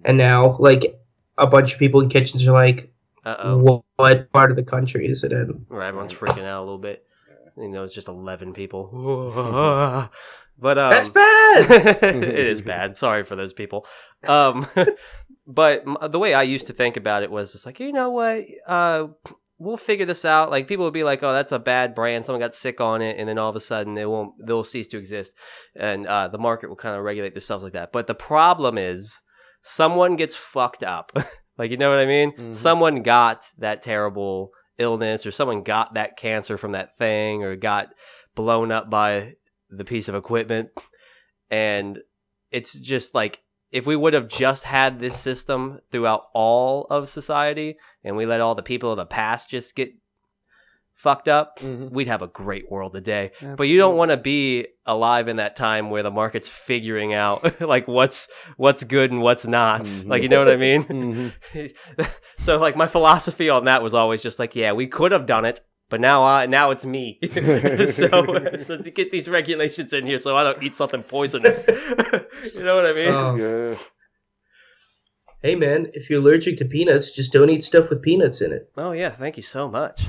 [SPEAKER 3] And now, like, a bunch of people in kitchens are like, what part of the country is it in?
[SPEAKER 1] Right, everyone's freaking out a little bit. You know, it's just 11 people. But
[SPEAKER 3] that's bad.
[SPEAKER 1] It is bad. Sorry for those people. But the way I used to think about it was just like, you know what? We'll figure this out. Like people would be like, "Oh, that's a bad brand. Someone got sick on it," and then all of a sudden they'll cease to exist, and the market will kind of regulate themselves like that. But the problem is, someone gets fucked up. Like you know what I mean? Mm-hmm. Someone got that terrible illness, or someone got that cancer from that thing, or got blown up by the piece of equipment, and it's just like if we would have just had this system throughout all of society and we let all the people of the past just get fucked up, we'd have a great world today. Absolutely. But you don't want to be alive in that time where the market's figuring out like what's good and what's not. Like you know what I mean? So like my philosophy on that was always just like, yeah, we could have done it. But now it's me. so to get these regulations in here so I don't eat something poisonous. You know what I mean?
[SPEAKER 2] Yeah.
[SPEAKER 3] Hey man, if you're allergic to peanuts, just don't eat stuff with peanuts in it.
[SPEAKER 1] Oh yeah, thank you so much.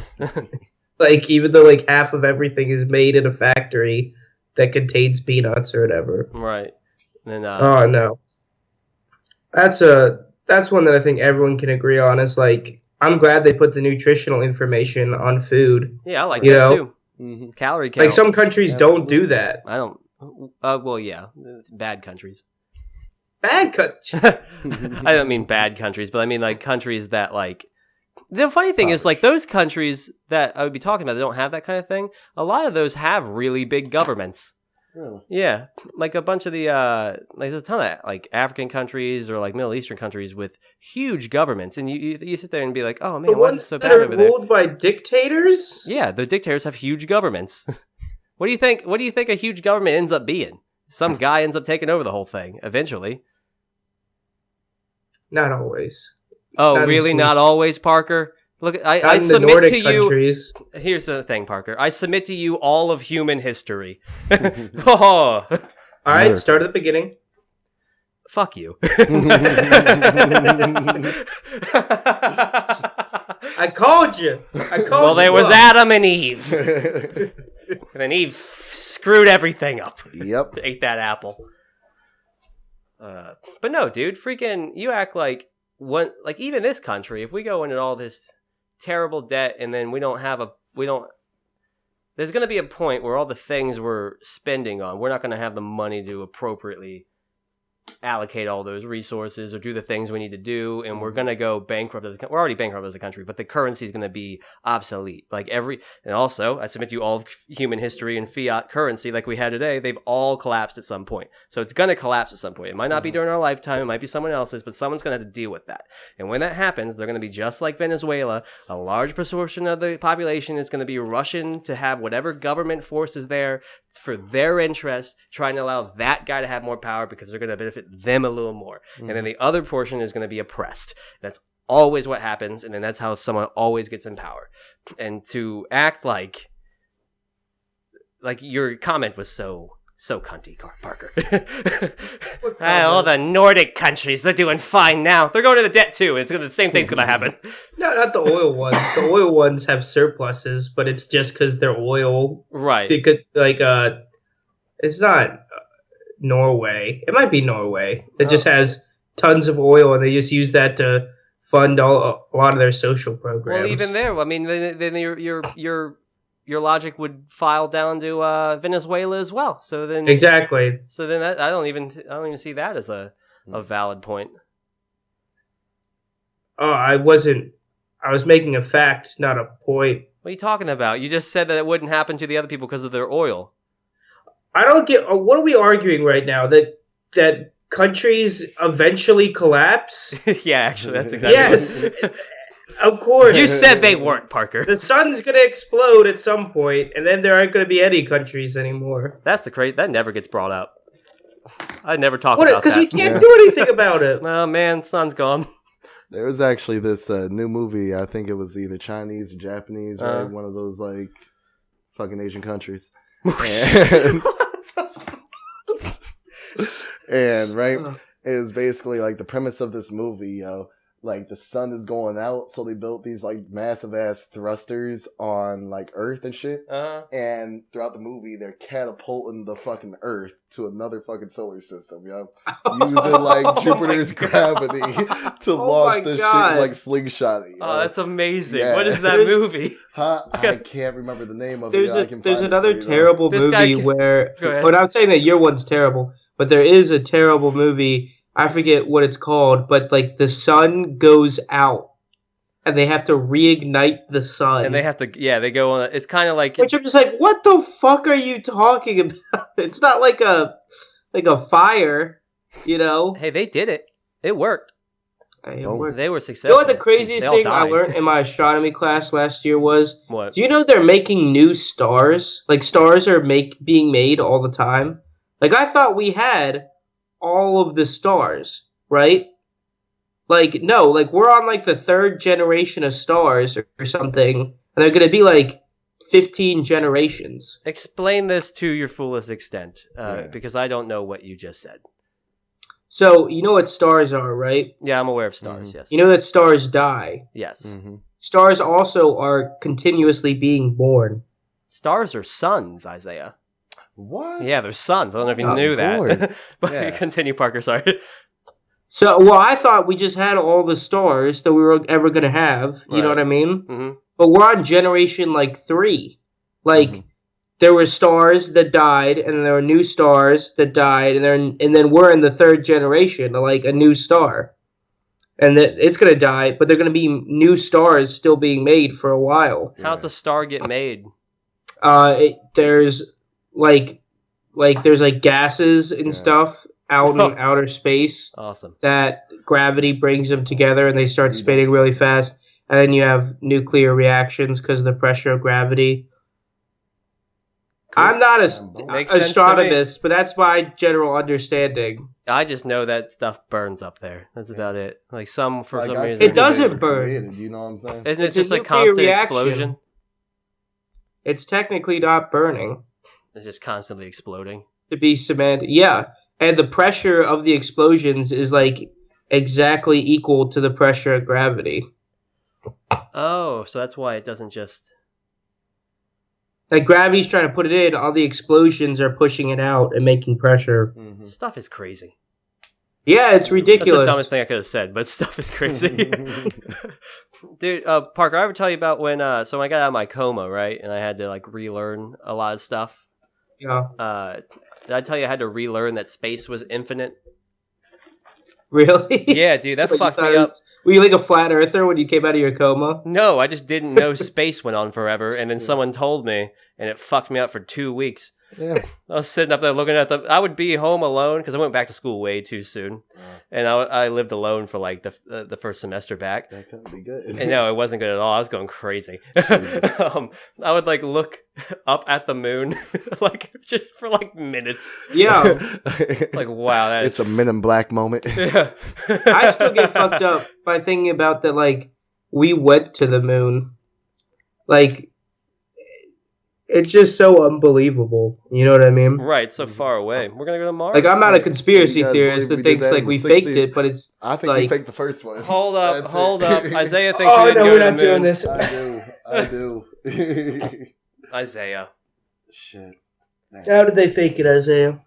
[SPEAKER 3] Like even though like half of everything is made in a factory that contains peanuts or whatever.
[SPEAKER 1] Right. And,
[SPEAKER 3] oh no. That's one that I think everyone can agree on. Is like I'm glad they put the nutritional information on food.
[SPEAKER 1] Yeah, I like that too. Mm-hmm. Calorie count.
[SPEAKER 3] Like some countries don't do that.
[SPEAKER 1] I don't. Well, yeah, bad countries.
[SPEAKER 3] Bad countries.
[SPEAKER 1] I don't mean bad countries, but I mean like countries that like. The funny thing is like those countries that I would be talking about that don't have that kind of thing. A lot of those have really big governments.
[SPEAKER 2] Really?
[SPEAKER 1] Yeah, like a bunch of the like there's a ton of like African countries or like Middle Eastern countries with huge governments, and you sit there and be like, oh man, why is it so bad over there?
[SPEAKER 3] The ones that are ruled by dictators?
[SPEAKER 1] Yeah, the dictators have huge governments. What do you think? What do you think a huge government ends up being? Some guy ends up taking over the whole thing eventually.
[SPEAKER 3] Not always.
[SPEAKER 1] Oh, not really? Not always, Parker? Look, I submit to you.
[SPEAKER 3] Countries.
[SPEAKER 1] Here's the thing, Parker. I submit to you all of human history.
[SPEAKER 3] All right, start at the beginning.
[SPEAKER 1] Fuck you.
[SPEAKER 3] I called you.
[SPEAKER 1] Well, there was Adam and Eve. And then Eve screwed everything up.
[SPEAKER 2] Yep.
[SPEAKER 1] Ate that apple. But no, dude, freaking, you act like like even this country, if we go into all this terrible debt and then there's going to be a point where all the things we're spending on, we're not going to have the money to appropriately allocate all those resources or do the things we need to do, and we're going to go bankrupt. We're already bankrupt as a country, but the currency is going to be obsolete. And also, I submit to you all of human history and fiat currency like we had today, they've all collapsed at some point. So it's going to collapse at some point. It might not be during our lifetime, it might be someone else's, but someone's going to have to deal with that. And when that happens, they're going to be just like Venezuela. A large proportion of the population is going to be rushing to have whatever government force is there for their interest, trying to allow that guy to have more power because they're going to benefit them a little more. And then the other portion is going to be oppressed. That's always what happens, and then that's how someone always gets in power. And to act like your comment was so cunty, Parker. All the Nordic countries, they're doing fine now. They're going into debt too. The same thing's going to happen.
[SPEAKER 3] No, not the oil ones. The oil ones have surpluses, but it's just because they're oil.
[SPEAKER 1] Right.
[SPEAKER 3] They could, it's not Norway. It might be Norway. It just has tons of oil, and they just use that to fund a lot of their social programs.
[SPEAKER 1] Well, even there, I mean, then your logic would file down to Venezuela as well. So then
[SPEAKER 3] exactly.
[SPEAKER 1] So then I don't even see that as a valid point.
[SPEAKER 3] Oh, I was making a fact, not a point.
[SPEAKER 1] What are you talking about? You just said that it wouldn't happen to the other people because of their oil.
[SPEAKER 3] I don't get. What are we arguing right now? That countries eventually collapse?
[SPEAKER 1] Yeah, actually, that's exactly.
[SPEAKER 3] Yes, of course.
[SPEAKER 1] You said they weren't, Parker.
[SPEAKER 3] The sun's gonna explode at some point, and then there aren't gonna be any countries anymore.
[SPEAKER 1] That's the crazy. That never gets brought up. I never talk about that
[SPEAKER 3] because we can't do anything about it.
[SPEAKER 1] Oh man, sun's gone.
[SPEAKER 2] There was actually this new movie. I think it was either Chinese or Japanese, right? One of those like fucking Asian countries. And right, it was basically like the premise of this movie, like the sun is going out, so they built these like massive ass thrusters on like Earth and shit. And throughout the movie, they're catapulting the fucking Earth to another fucking solar system, using like Jupiter's gravity to launch this shit like slingshot.
[SPEAKER 1] Oh, that's amazing! Yeah. What is that movie?
[SPEAKER 2] I can't remember the name of it.
[SPEAKER 3] There's another terrible movie where. I'm not saying that your one's terrible, but there is a terrible movie. I forget what it's called, but like the sun goes out and they have to reignite the sun.
[SPEAKER 1] And they have to, they go on. It's kind of like.
[SPEAKER 3] Which I'm just like, what the fuck are you talking about? It's not like a fire, Hey,
[SPEAKER 1] they did it. It worked.
[SPEAKER 3] It worked.
[SPEAKER 1] They were successful.
[SPEAKER 3] You know what the craziest thing I learned in my astronomy class last year was?
[SPEAKER 1] What?
[SPEAKER 3] Do you know they're making new stars? Like stars are being made all the time. Like I thought we had all of the stars, right? Like, no, like we're on like the third generation of stars or something, and they're going to be like 15 generations.
[SPEAKER 1] Explain this to your fullest extent, because I don't know what you just said.
[SPEAKER 3] So, you know what stars are, right?
[SPEAKER 1] Yeah, I'm aware of stars, yes.
[SPEAKER 3] You know that stars die?
[SPEAKER 1] Yes.
[SPEAKER 2] Mm-hmm.
[SPEAKER 3] Stars also are continuously being born.
[SPEAKER 1] Stars are suns, Isaiah.
[SPEAKER 2] What?
[SPEAKER 1] Yeah, they're suns. I don't know if you knew that. But continue, Parker, sorry.
[SPEAKER 3] So, well, I thought we just had all the stars that we were ever going to have. You know what I mean?
[SPEAKER 1] Mm-hmm.
[SPEAKER 3] But we're on generation, 3. There were stars that died, and there were new stars that died, and then we're in the third generation, like a new star. And that it's going to die, but there are going to be new stars still being made for a while.
[SPEAKER 1] How's a star get made?
[SPEAKER 3] There's there's gases and stuff out in outer space.
[SPEAKER 1] Awesome. That
[SPEAKER 3] gravity brings them together and they start spinning really fast. And then you have nuclear reactions because of the pressure of gravity. Cool. I'm not an astronomist, but that's my general understanding.
[SPEAKER 1] I just know that stuff burns up there. That's about it. Like for some reason.
[SPEAKER 3] It doesn't burn.
[SPEAKER 2] You know what I'm saying?
[SPEAKER 1] Isn't it just a constant explosion?
[SPEAKER 3] It's technically not burning.
[SPEAKER 1] It's just constantly exploding.
[SPEAKER 3] To be cemented. Yeah. And the pressure of the explosions is exactly equal to the pressure of gravity.
[SPEAKER 1] Oh, so that's why it doesn't just...
[SPEAKER 3] gravity's trying to put it in, all the explosions are pushing it out and making pressure.
[SPEAKER 1] Mm-hmm. Stuff is crazy.
[SPEAKER 3] Yeah, it's ridiculous.
[SPEAKER 1] That's the dumbest thing I could have said, but stuff is crazy. Dude, Parker, I ever tell you about when I got out of my coma, right? And I had to relearn a lot of stuff.
[SPEAKER 3] Yeah.
[SPEAKER 1] Did I tell you I had to relearn that space was infinite?
[SPEAKER 3] Really?
[SPEAKER 1] Yeah, dude, that fucked me up.
[SPEAKER 3] Were you like a flat earther when you came out of your coma?
[SPEAKER 1] No, I just didn't know space went on forever, and then someone told me, and it fucked me up for 2 weeks.
[SPEAKER 2] Yeah.
[SPEAKER 1] I was sitting up there looking at I would be home alone because I went back to school way too soon, and I lived alone for the first semester back.
[SPEAKER 2] That couldn't be good.
[SPEAKER 1] And no, it wasn't good at all. I was going crazy. I would look up at the moon just for minutes.
[SPEAKER 3] Yeah.
[SPEAKER 1] Wow,
[SPEAKER 2] it's a Men in Black moment.
[SPEAKER 1] Yeah.
[SPEAKER 3] I still get fucked up by thinking about that. We went to the moon. It's just so unbelievable. You know what I mean?
[SPEAKER 1] Right, so far away. We're going to go to Mars.
[SPEAKER 3] I'm not a conspirity theorist that thinks we faked it, but it's...
[SPEAKER 2] I think we faked the first one.
[SPEAKER 1] Hold up. Isaiah thinks we didn't go to the moon.
[SPEAKER 3] We're not doing this.
[SPEAKER 2] I do.
[SPEAKER 1] Isaiah.
[SPEAKER 2] Shit.
[SPEAKER 3] Man. How did they fake it, Isaiah?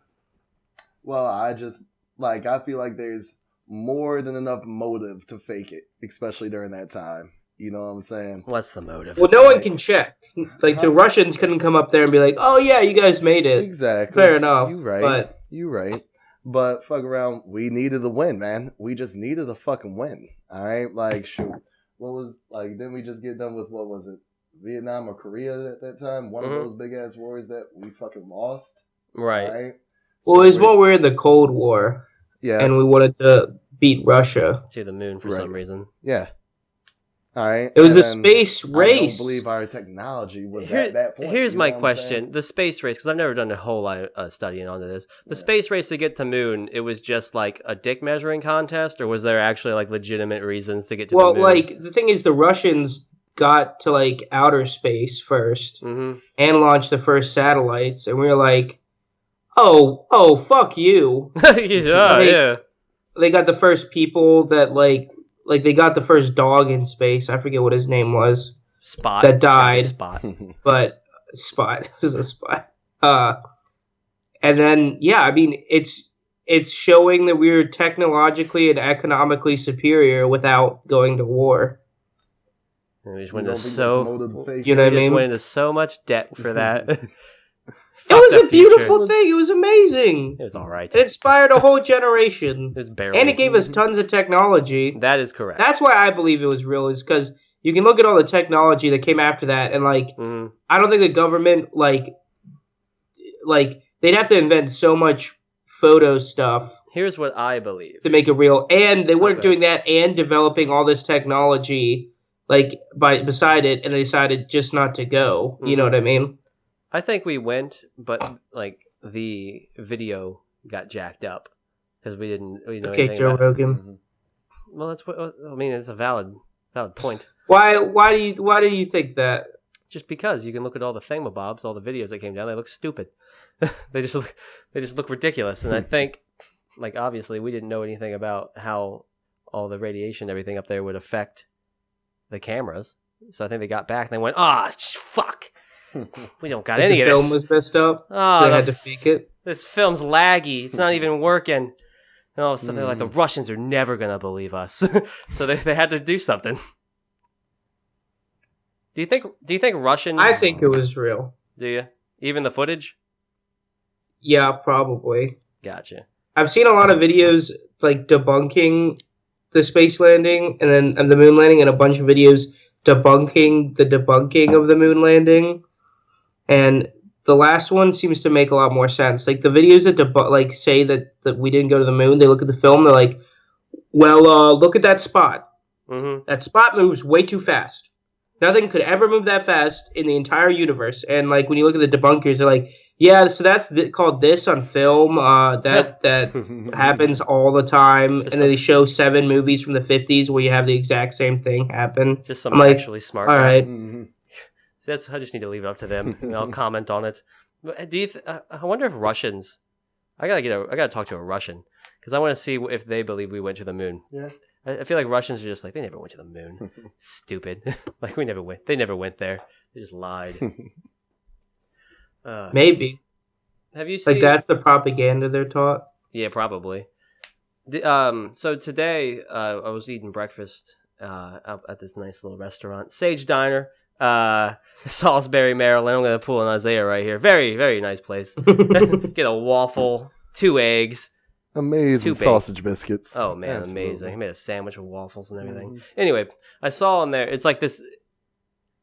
[SPEAKER 2] Well, I just... I feel like there's more than enough motive to fake it, especially during that time. You know what I'm saying?
[SPEAKER 1] What's the motive?
[SPEAKER 3] Well, no one can check. Like, the Russians couldn't come up there and be like, oh, yeah, you guys made it.
[SPEAKER 2] Exactly.
[SPEAKER 3] Fair enough.
[SPEAKER 2] You right.
[SPEAKER 3] But...
[SPEAKER 2] You right. But fuck around, we needed the win, man. We just needed a fucking win. All right? Like, shoot. What was, like, didn't we just get done with, what was it? Vietnam or Korea at that time? One of those big-ass wars that we fucking lost.
[SPEAKER 1] Right.
[SPEAKER 3] So well, it was more we're in the Cold War. Yeah. And we wanted to beat Russia.
[SPEAKER 1] To the moon for some reason.
[SPEAKER 2] Yeah. All right.
[SPEAKER 3] It was a space race.
[SPEAKER 2] I don't believe our technology was at that point.
[SPEAKER 1] Here's my question. The space race, because I've never done a whole lot of studying onto this. The space race to get to moon, it was just like a dick measuring contest, or was there actually like legitimate reasons to get to the moon?
[SPEAKER 3] Well, like, the thing is, the Russians got to like outer space first and launched the first satellites, and we were like, oh, fuck you.
[SPEAKER 1] Yeah.
[SPEAKER 3] They got the first people that like they got the first dog in space. I forget what his name was.
[SPEAKER 1] Spot.
[SPEAKER 3] That died.
[SPEAKER 1] Spot.
[SPEAKER 3] But Spot is a Spot. And then I mean it's showing that we're technologically and economically superior without going to war.
[SPEAKER 1] And we just went into so much debt for that.
[SPEAKER 3] It was a beautiful thing. It was amazing.
[SPEAKER 1] It was all right.
[SPEAKER 3] It inspired a whole generation.
[SPEAKER 1] It was barely.
[SPEAKER 3] And it gave us tons of technology.
[SPEAKER 1] That is correct.
[SPEAKER 3] That's why I believe it was real, is because you can look at all the technology that came after that, and, like, I don't think the government, like, they'd have to invent so much photo stuff.
[SPEAKER 1] Here's what I believe.
[SPEAKER 3] To make it real. And they weren't doing that and developing all this technology, like, beside it, and they decided just not to go. You know what I mean?
[SPEAKER 1] I think we went, but like the video got jacked up because we didn't.
[SPEAKER 3] Okay, Joe Rogan.
[SPEAKER 1] Well, that's what I mean. It's a valid point.
[SPEAKER 3] Why do you think that?
[SPEAKER 1] Just because you can look at all the thingamabobs, all the videos that came down, they look stupid. they just look ridiculous, and I think, like, obviously we didn't know anything about how all the radiation and everything up there would affect the cameras. So I think they got back and they went, fuck. We don't got any of this.
[SPEAKER 3] The film was messed up, so they had to fake it.
[SPEAKER 1] This film's laggy. It's not even working. And all of a sudden, they're like, the Russians are never going to believe us. So they had to do something. Do you think Russians...
[SPEAKER 3] I think it was real.
[SPEAKER 1] Do you? Even the footage?
[SPEAKER 3] Yeah, probably.
[SPEAKER 1] Gotcha.
[SPEAKER 3] I've seen a lot of videos, like, debunking the space landing and the moon landing, and a bunch of videos debunking the debunking of the moon landing. And the last one seems to make a lot more sense. Like, the videos that say that we didn't go to the moon, they look at the film, they're like, well, look at that spot. That spot moves way too fast. Nothing could ever move that fast in the entire universe. And, like, when you look at the debunkers, they're like, yeah, so that's called this on film. That happens all the time. And then they show 7 movies from the 50s where you have the exact same thing happen.
[SPEAKER 1] Just some actually smart.
[SPEAKER 3] All right.
[SPEAKER 1] I just need to leave it up to them, and I'll comment on it. I wonder if Russians... I gotta talk to a Russian, because I want to see if they believe we went to the moon.
[SPEAKER 2] Yeah.
[SPEAKER 1] I feel like Russians are just like, they never went to the moon. Stupid. Like, we never went. They never went there. They just lied.
[SPEAKER 3] Maybe.
[SPEAKER 1] Have you seen...
[SPEAKER 3] Like, that's the propaganda they're taught?
[SPEAKER 1] Yeah, probably. So today, I was eating breakfast out at this nice little restaurant, Sage Diner, Salisbury, Maryland. I'm going to pull an Isaiah right here. Very, very nice place. Get a waffle, 2 eggs.
[SPEAKER 2] Amazing sausage biscuits.
[SPEAKER 1] Oh, man, absolutely. Amazing. I made a sandwich with waffles and everything. Anyway, I saw in there, it's like this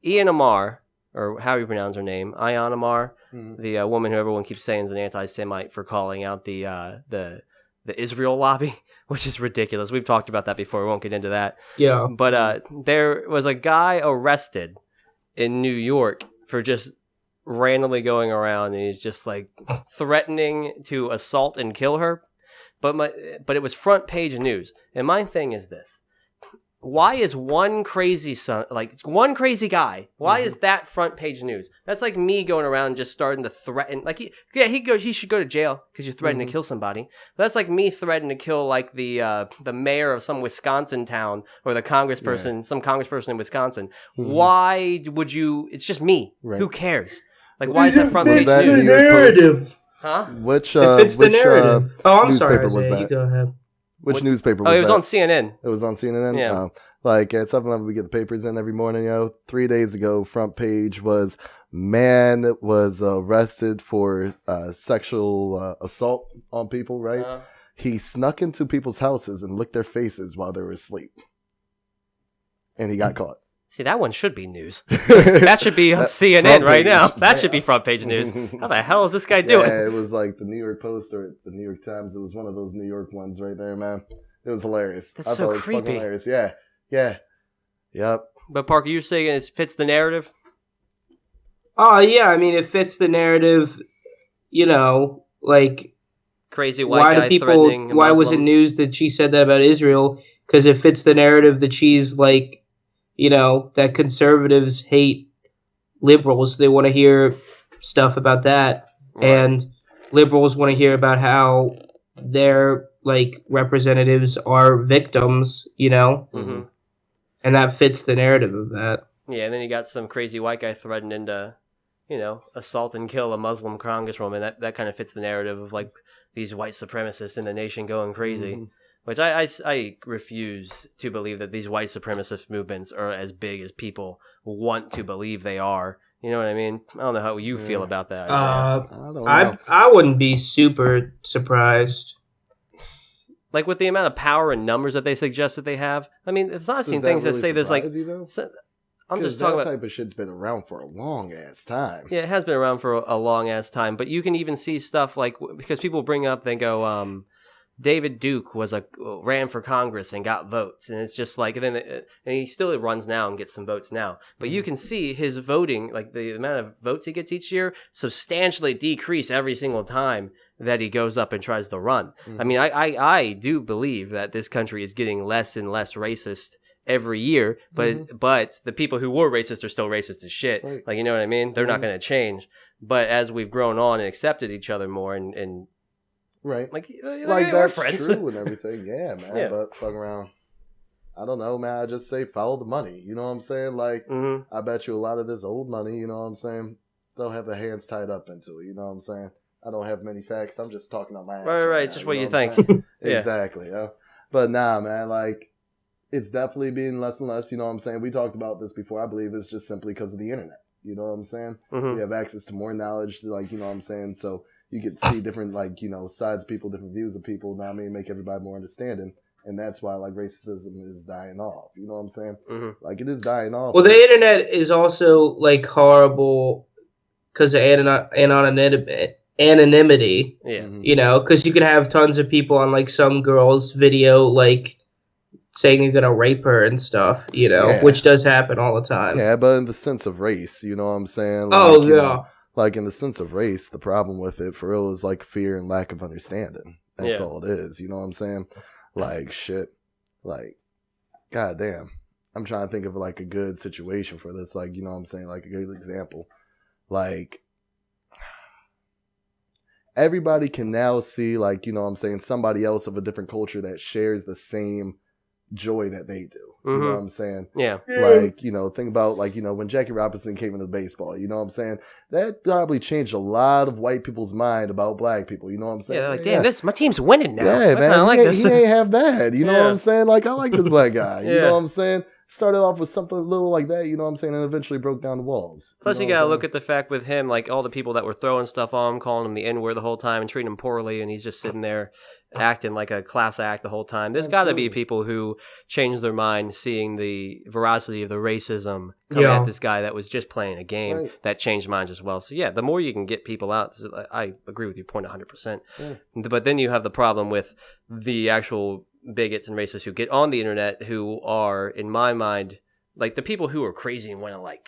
[SPEAKER 1] Ian Amar, or how you pronounce her name, Ian Amar, the woman who everyone keeps saying is an anti-Semite for calling out the Israel lobby, which is ridiculous. We've talked about that before. We won't get into that.
[SPEAKER 3] Yeah.
[SPEAKER 1] But there was a guy arrested in New York for just randomly going around, and he's just like threatening to assault and kill her. But it was front page news. And my thing is this. Why is one crazy guy, why is that front page news? That's like me going around just starting to threaten, like, he should go to jail because you're threatening to kill somebody. But that's like me threatening to kill, like, the mayor of some Wisconsin town, or the congressperson, some congressperson in Wisconsin. Why would you, it's just me. Right. Who cares? Like, why is that front page news?
[SPEAKER 3] Narrative.
[SPEAKER 1] Huh?
[SPEAKER 2] Which
[SPEAKER 3] it fits the narrative. I'm sorry, Isaiah, you go ahead.
[SPEAKER 2] Which newspaper was
[SPEAKER 1] that?
[SPEAKER 2] Oh,
[SPEAKER 1] it was on CNN.
[SPEAKER 2] It was on CNN?
[SPEAKER 1] Yeah.
[SPEAKER 2] Like at 7-Eleven, we get the papers in every morning. 3 days ago, front page was man was arrested for sexual assault on people, right? He snuck into people's houses and licked their faces while they were asleep. And he got caught.
[SPEAKER 1] See, that one should be news. That should be on CNN right now. That should be front page news. How the hell is this guy doing?
[SPEAKER 2] Yeah, it was like the New York Post or the New York Times. It was one of those New York ones right there, man. It was hilarious.
[SPEAKER 1] That's so creepy.
[SPEAKER 2] Fucking hilarious. Yeah. Yep.
[SPEAKER 1] But Parker, you're saying it fits the narrative?
[SPEAKER 3] Oh, yeah. I mean, it fits the narrative, like...
[SPEAKER 1] Crazy white guy threatening a Muslim.
[SPEAKER 3] Why was it news that she said that about Israel? Because it fits the narrative that she's like... that conservatives hate liberals. They want to hear stuff about that. Right. And liberals want to hear about how their, representatives are victims,
[SPEAKER 1] Mm-hmm.
[SPEAKER 3] And that fits the narrative of that.
[SPEAKER 1] Yeah, and then you got some crazy white guy threatening to, assault and kill a Muslim congresswoman. That kind of fits the narrative of, these white supremacists in the nation going crazy. Mm-hmm. Which I refuse to believe that these white supremacist movements are as big as people want to believe they are. You know what I mean? I don't know how you feel about that.
[SPEAKER 3] I wouldn't be super surprised.
[SPEAKER 1] Like with the amount of power and numbers that they suggest that they have. I mean, it's not seen things that say there's I'm just talking about
[SPEAKER 2] that type of shit's been around for a long ass time.
[SPEAKER 1] Yeah, it has been around for a long ass time. But you can even see stuff because people bring up, they go, David Duke ran for Congress and got votes, and it's just and he still runs now and gets some votes now. But you can see his voting, the amount of votes he gets each year, substantially decrease every single time that he goes up and tries to run. Mm-hmm. I mean, I do believe that this country is getting less and less racist every year, but the people who were racist are still racist as shit. Right. You know what I mean? They're not going to change. But as we've grown on and accepted each other more and
[SPEAKER 2] right.
[SPEAKER 1] That's
[SPEAKER 2] friends. True and everything. Yeah, man. Yeah. But fuck around. I don't know, man. I just say follow the money. You know what I'm saying? I bet you a lot of this old money, you know what I'm saying? They'll have their hands tied up into it. You know what I'm saying? I don't have many facts. I'm just talking on my ass.
[SPEAKER 1] Right. It's just what you think.
[SPEAKER 2] Yeah. Exactly. But nah, man. It's definitely being less and less. You know what I'm saying? We talked about this before. I believe it's just simply because of the internet. You know what I'm saying? Mm-hmm. We have access to more knowledge. You know what I'm saying? So you get to see different, sides of people, different views of people. Now, make everybody more understanding. And that's why, racism is dying off. You know what I'm saying? Mm-hmm. It is dying off.
[SPEAKER 3] Well, the internet is also, horrible because of anonymity.
[SPEAKER 1] Yeah.
[SPEAKER 3] Mm-hmm. Because you can have tons of people on, some girl's video, saying you're going to rape her and stuff, which does happen all the time.
[SPEAKER 2] Yeah, but in the sense of race, you know what I'm saying? In the sense of race, the problem with it for real is fear and lack of understanding. That's all it is. You know what I'm saying? Shit. God damn. I'm trying to think of a good situation for this. You know what I'm saying? A good example. Everybody can now see, you know what I'm saying, somebody else of a different culture that shares the same joy that they do. You know what I'm saying?
[SPEAKER 1] Yeah.
[SPEAKER 2] Think about when Jackie Robinson came into baseball, you know what I'm saying? That probably changed a lot of white people's mind about black people, you know what I'm saying?
[SPEAKER 1] Yeah, damn, my team's winning now.
[SPEAKER 2] Yeah, man. He ain't have that. You know what I'm saying? I like this black guy. You know what I'm saying? Started off with something little like that, you know what I'm saying, and eventually broke down the walls.
[SPEAKER 1] Plus, you gotta look at the fact with him, all the people that were throwing stuff on him, calling him the N-word the whole time and treating him poorly, and he's just sitting there acting like a class act the whole time. There's got to be people who change their mind seeing the veracity of the racism coming at this guy that was just playing a game that changed minds as well. So yeah, the more you can get people out, I agree with your point 100%. Yeah. But then you have the problem with the actual bigots and racists who get on the internet who are, in my mind, the people who are crazy and want to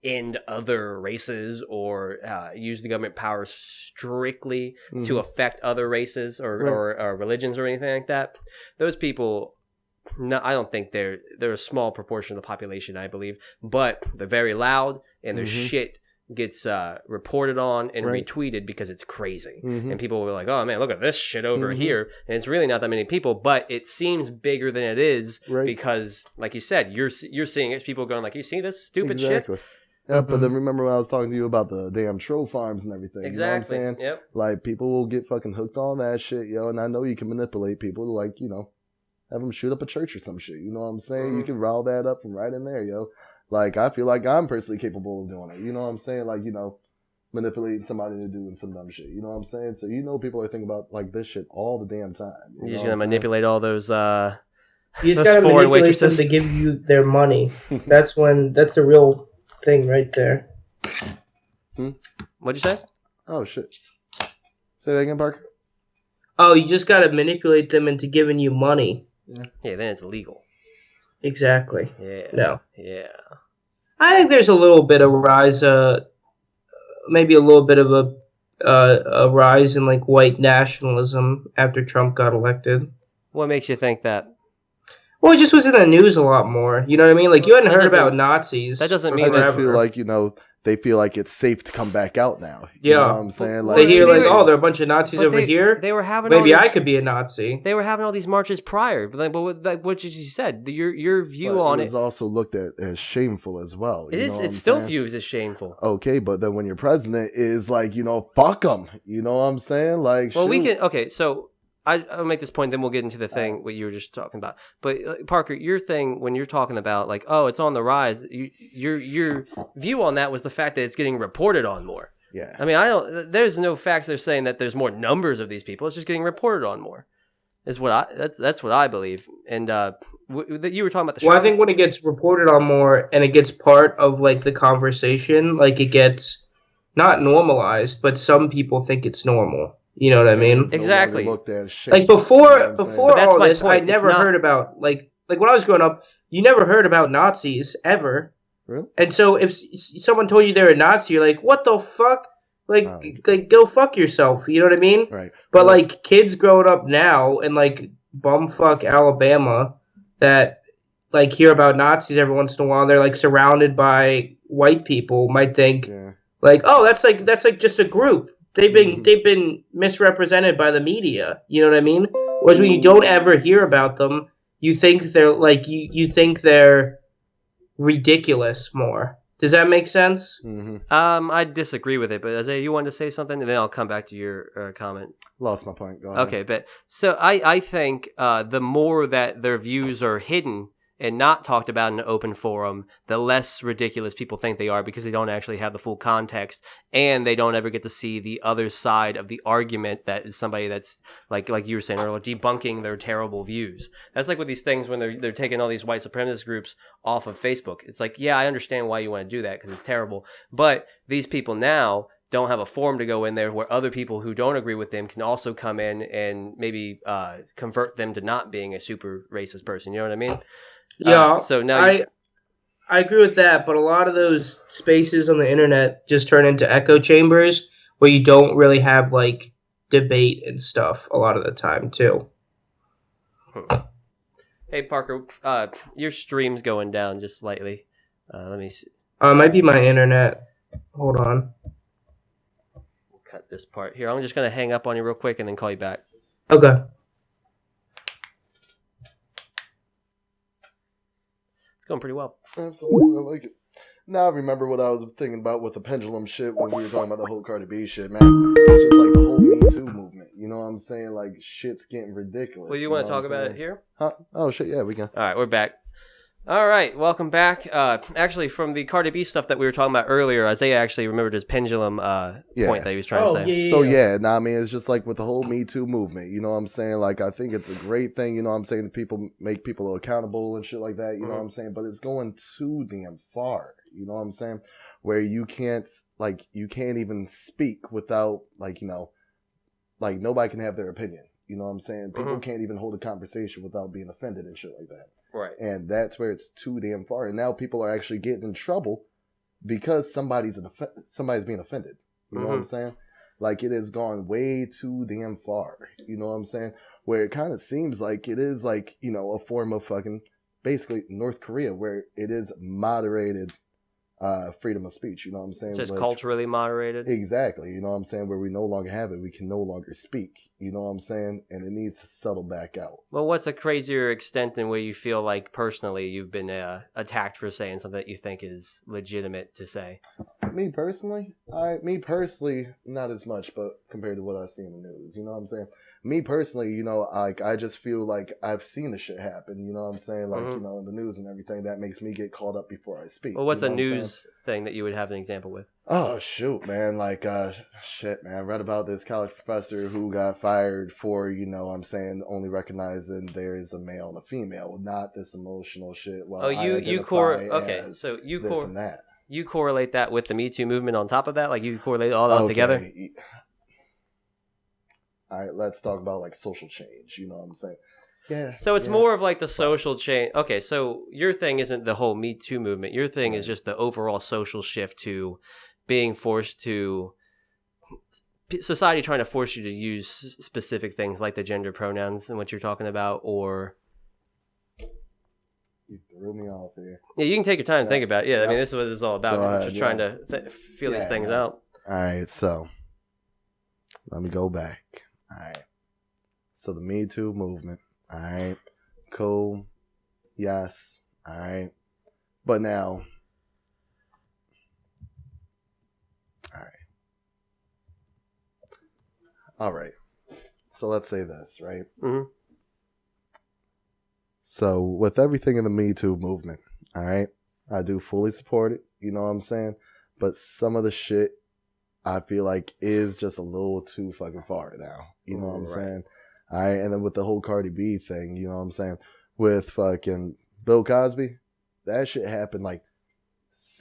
[SPEAKER 1] end other races or use the government power strictly to affect other races or religions or anything like that. Those people, no, I don't think they're a small proportion of the population, I believe, but they're very loud and their shit gets reported on and retweeted because it's crazy. And people were like, oh man, look at this shit over here. And it's really not that many people, but it seems bigger than it is because, like you said, you're seeing it. People going like, you see this stupid shit?
[SPEAKER 2] Yeah, but then remember when I was talking to you about the damn troll farms and everything?
[SPEAKER 1] Exactly.
[SPEAKER 2] You know what I'm saying?
[SPEAKER 1] Yep.
[SPEAKER 2] Like, people will get fucking hooked on that shit, yo. And I know you can manipulate people to, like, you know, have them shoot up a church or some shit. You know what I'm saying? You can rile that up from right in there, yo. Like, I feel like I'm personally capable of doing it. You know what I'm saying? Like, you know, manipulating somebody to doing some dumb shit. You know what I'm saying? So, you know, people are thinking about, like, this shit all the damn time.
[SPEAKER 1] You're just going to manipulate all those,
[SPEAKER 3] you just got to manipulate waitresses. Them to give you their money. That's the real thing right there.
[SPEAKER 1] What'd you say?
[SPEAKER 2] Oh, shit. Say that again, Parker.
[SPEAKER 3] Oh, you just got to manipulate them into giving you money.
[SPEAKER 1] Yeah, then it's illegal.
[SPEAKER 3] Exactly.
[SPEAKER 1] Yeah.
[SPEAKER 3] No.
[SPEAKER 1] Yeah.
[SPEAKER 3] I think there's a little bit of rise, maybe a little bit of a rise in, like, white nationalism after Trump got elected.
[SPEAKER 1] What makes you think that?
[SPEAKER 3] Well, it just was in the news a lot more. You know what I mean? Like, you hadn't heard about Nazis.
[SPEAKER 1] That doesn't mean
[SPEAKER 2] I just feel like, you know, they feel like it's safe to come back out now. You know what I'm saying?
[SPEAKER 3] Like, they hear, like, oh, there are a bunch of Nazis over here.
[SPEAKER 1] They were having
[SPEAKER 3] maybe I could be a Nazi.
[SPEAKER 1] They were having all these marches prior. But what you said, your view on it.
[SPEAKER 2] It was also looked at as shameful as well.
[SPEAKER 1] It's still viewed as shameful.
[SPEAKER 2] Okay, but then when your president is like, you know, fuck them. You know what I'm saying? Like,
[SPEAKER 1] well, so I'll make this point, then we'll get into the thing what you were just talking about. But Parker, your thing when you're talking about like, oh, it's on the rise, your view on that was the fact that it's getting reported on more.
[SPEAKER 2] Yeah.
[SPEAKER 1] I mean, there's no facts they're saying that there's more numbers of these people. It's just getting reported on more. That's what I believe. And you were talking about the.
[SPEAKER 3] Well, I think when it gets reported on more and it gets part of like the conversation, like it gets not normalized, but some people think it's normal. You know what I mean?
[SPEAKER 1] Exactly.
[SPEAKER 3] Like before all this, I never heard about like when I was growing up, you never heard about Nazis ever.
[SPEAKER 2] Really?
[SPEAKER 3] And so if someone told you they're a Nazi, you're like, what the fuck? Like go fuck yourself. You know what I mean?
[SPEAKER 2] Right.
[SPEAKER 3] But like kids growing up now in like bumfuck Alabama that like hear about Nazis every once in a while, they're like surrounded by white people, might think like, oh, that's like just a group. They've been misrepresented by the media. You know what I mean? Whereas when you don't ever hear about them, you think they're like you think they're ridiculous more. Does that make sense?
[SPEAKER 2] Mm-hmm.
[SPEAKER 1] I disagree with it, but Isaiah, you wanted to say something, and then I'll come back to your comment.
[SPEAKER 2] Lost my point. Go ahead.
[SPEAKER 1] Okay, but so I think the more that their views are hidden and not talked about in an open forum, the less ridiculous people think they are because they don't actually have the full context and they don't ever get to see the other side of the argument that is somebody that's like you were saying earlier, debunking their terrible views. That's like with these things when they're taking all these white supremacist groups off of Facebook. It's like, yeah, I understand why you want to do that because it's terrible. But these people now don't have a forum to go in there where other people who don't agree with them can also come in and maybe convert them to not being a super racist person. You know what I mean?
[SPEAKER 3] Yeah,
[SPEAKER 1] so now
[SPEAKER 3] I agree with that, but a lot of those spaces on the internet just turn into echo chambers where you don't really have like debate and stuff a lot of the time too.
[SPEAKER 1] Hey Parker, your stream's going down just slightly. Let me see.
[SPEAKER 3] It might be my internet. Hold on.
[SPEAKER 1] We'll cut this part here. I'm just gonna hang up on you real quick and then call you back.
[SPEAKER 3] Okay.
[SPEAKER 1] It's going pretty well.
[SPEAKER 2] Absolutely, I like it. Now I remember what I was thinking about with the pendulum shit when we were talking about the whole Cardi B shit, man. It's just like the whole Me Too movement. You know what I'm saying? Like, shit's getting ridiculous.
[SPEAKER 1] Well, you want to talk about it here?
[SPEAKER 2] Huh? Oh, shit, yeah, we can.
[SPEAKER 1] All right, we're back. All right, welcome back. Actually, from the Cardi B stuff that we were talking about earlier, Isaiah actually remembered his pendulum point that he was trying to say.
[SPEAKER 2] I mean, it's just like with the whole Me Too movement, you know what I'm saying? Like, I think it's a great thing, you know what I'm saying? People make people accountable and shit like that, you know what I'm saying? But it's going too damn far, you know what I'm saying? Where you can't even speak without, like, you know, like, nobody can have their opinion, you know what I'm saying? People can't even hold a conversation without being offended and shit like that.
[SPEAKER 1] Right.
[SPEAKER 2] And that's where it's too damn far. And now people are actually getting in trouble because somebody's being offended. You know what I'm saying? Like, it has gone way too damn far. You know what I'm saying? Where it kind of seems like it is like, you know, a form of fucking basically North Korea where it is moderated freedom of speech. You know what I'm saying?
[SPEAKER 1] Just culturally moderated.
[SPEAKER 2] Exactly. You know what I'm saying? Where we no longer have it, we can no longer speak. You know what I'm saying? And it needs to settle back out.
[SPEAKER 1] Well, what's a crazier extent than where you feel like personally you've been attacked for saying something that you think is legitimate to say?
[SPEAKER 2] Me personally, not as much, but compared to what I see in the news, you know what I'm saying? Me personally, you know, I just feel like I've seen the shit happen, you know what I'm saying? Like, you know, in the news and everything, that makes me get caught up before I speak.
[SPEAKER 1] Well, what's
[SPEAKER 2] you know
[SPEAKER 1] a news thing that you would have an example with?
[SPEAKER 2] Oh, shoot, man. Like, shit, man. I read about this college professor who got fired for, you know what I'm saying, only recognizing there is a male and a female, not this emotional shit. Well, you
[SPEAKER 1] correlate that with the Me Too movement on top of that? Like, you correlate all that together?
[SPEAKER 2] All right, let's talk about, like, social change. You know what I'm saying? Yeah.
[SPEAKER 1] So it's more of, like, the social change. Okay, so your thing isn't the whole Me Too movement. Your thing is just the overall social shift to being forced to... Society trying to force you to use specific things like the gender pronouns and what you're talking about, or...
[SPEAKER 2] You threw me off here.
[SPEAKER 1] Yeah, you can take your time and think about it. Yeah, I mean, this is what this is all about. We're just trying to feel these things out.
[SPEAKER 2] All right, so let me go back. All right. So the Me Too movement. All right. Cool. Yes. All right. But now. All right. All right. So let's say this, right?
[SPEAKER 1] Mm-hmm.
[SPEAKER 2] So with everything in the Me Too movement, all right, I do fully support it. You know what I'm saying? But some of the shit I feel like is just a little too fucking far now. You know what I'm saying? All right. And then with the whole Cardi B thing, you know what I'm saying? With fucking Bill Cosby, that shit happened like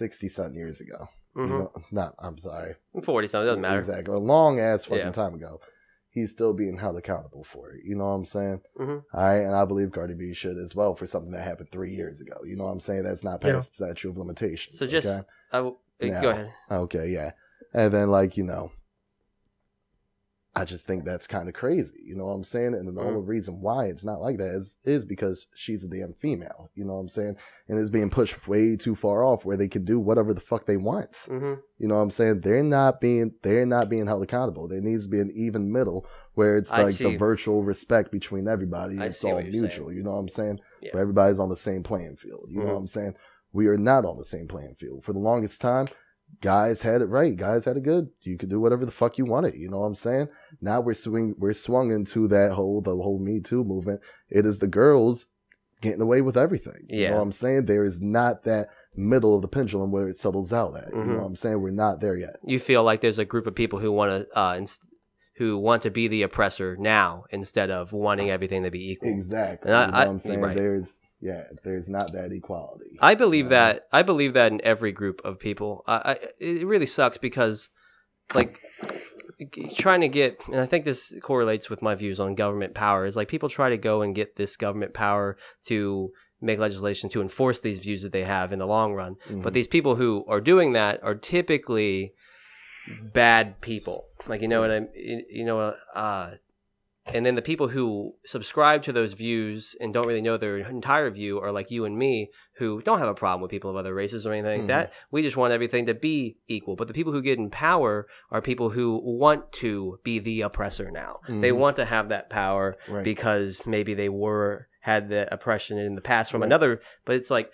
[SPEAKER 2] 60-something years ago.
[SPEAKER 1] Mm-hmm.
[SPEAKER 2] You know, I'm sorry.
[SPEAKER 1] 40-something, doesn't matter.
[SPEAKER 2] Exactly. A long ass fucking time ago. He's still being held accountable for it. You know what I'm saying?
[SPEAKER 1] Mm-hmm.
[SPEAKER 2] All right. And I believe Cardi B should as well for something that happened 3 years ago. You know what I'm saying? That's not past the statute of limitations.
[SPEAKER 1] So just, go ahead.
[SPEAKER 2] Okay, yeah. And then, like, you know, I just think that's kind of crazy. You know what I'm saying? And the only reason why it's not like that is because she's a damn female. You know what I'm saying? And it's being pushed way too far off where they can do whatever the fuck they want.
[SPEAKER 1] Mm-hmm.
[SPEAKER 2] You know what I'm saying? They're not being held accountable. There needs to be an even middle where it's like the virtual respect between everybody. It's all mutual. You know what I'm saying?
[SPEAKER 1] Yeah.
[SPEAKER 2] Where everybody's on the same playing field. You know what I'm saying? We are not on the same playing field. For the longest time, guys had it right. Guys had it good. You could do whatever the fuck you wanted. You know what I'm saying? Now we're swung into the whole Me Too movement. It is the girls getting away with everything. You know what I'm saying? There is not that middle of the pendulum where it settles out at. You know what I'm saying? We're not there yet.
[SPEAKER 1] You feel like there's a group of people who want to be the oppressor now instead of wanting everything to be equal.
[SPEAKER 2] Exactly. You know what I'm saying? Right. There's not that equality.
[SPEAKER 1] I believe that. I believe that in every group of people. It really sucks because, like, trying to get, and I think this correlates with my views on government power, is like people try to go and get this government power to make legislation to enforce these views that they have in the long run. But these people who are doing that are typically bad people. Like, and then the people who subscribe to those views and don't really know their entire view are like you and me, who don't have a problem with people of other races or anything like that. We just want everything to be equal. But the people who get in power are people who want to be the oppressor now. They want to have that power because maybe they had the oppression in the past from another. But it's like,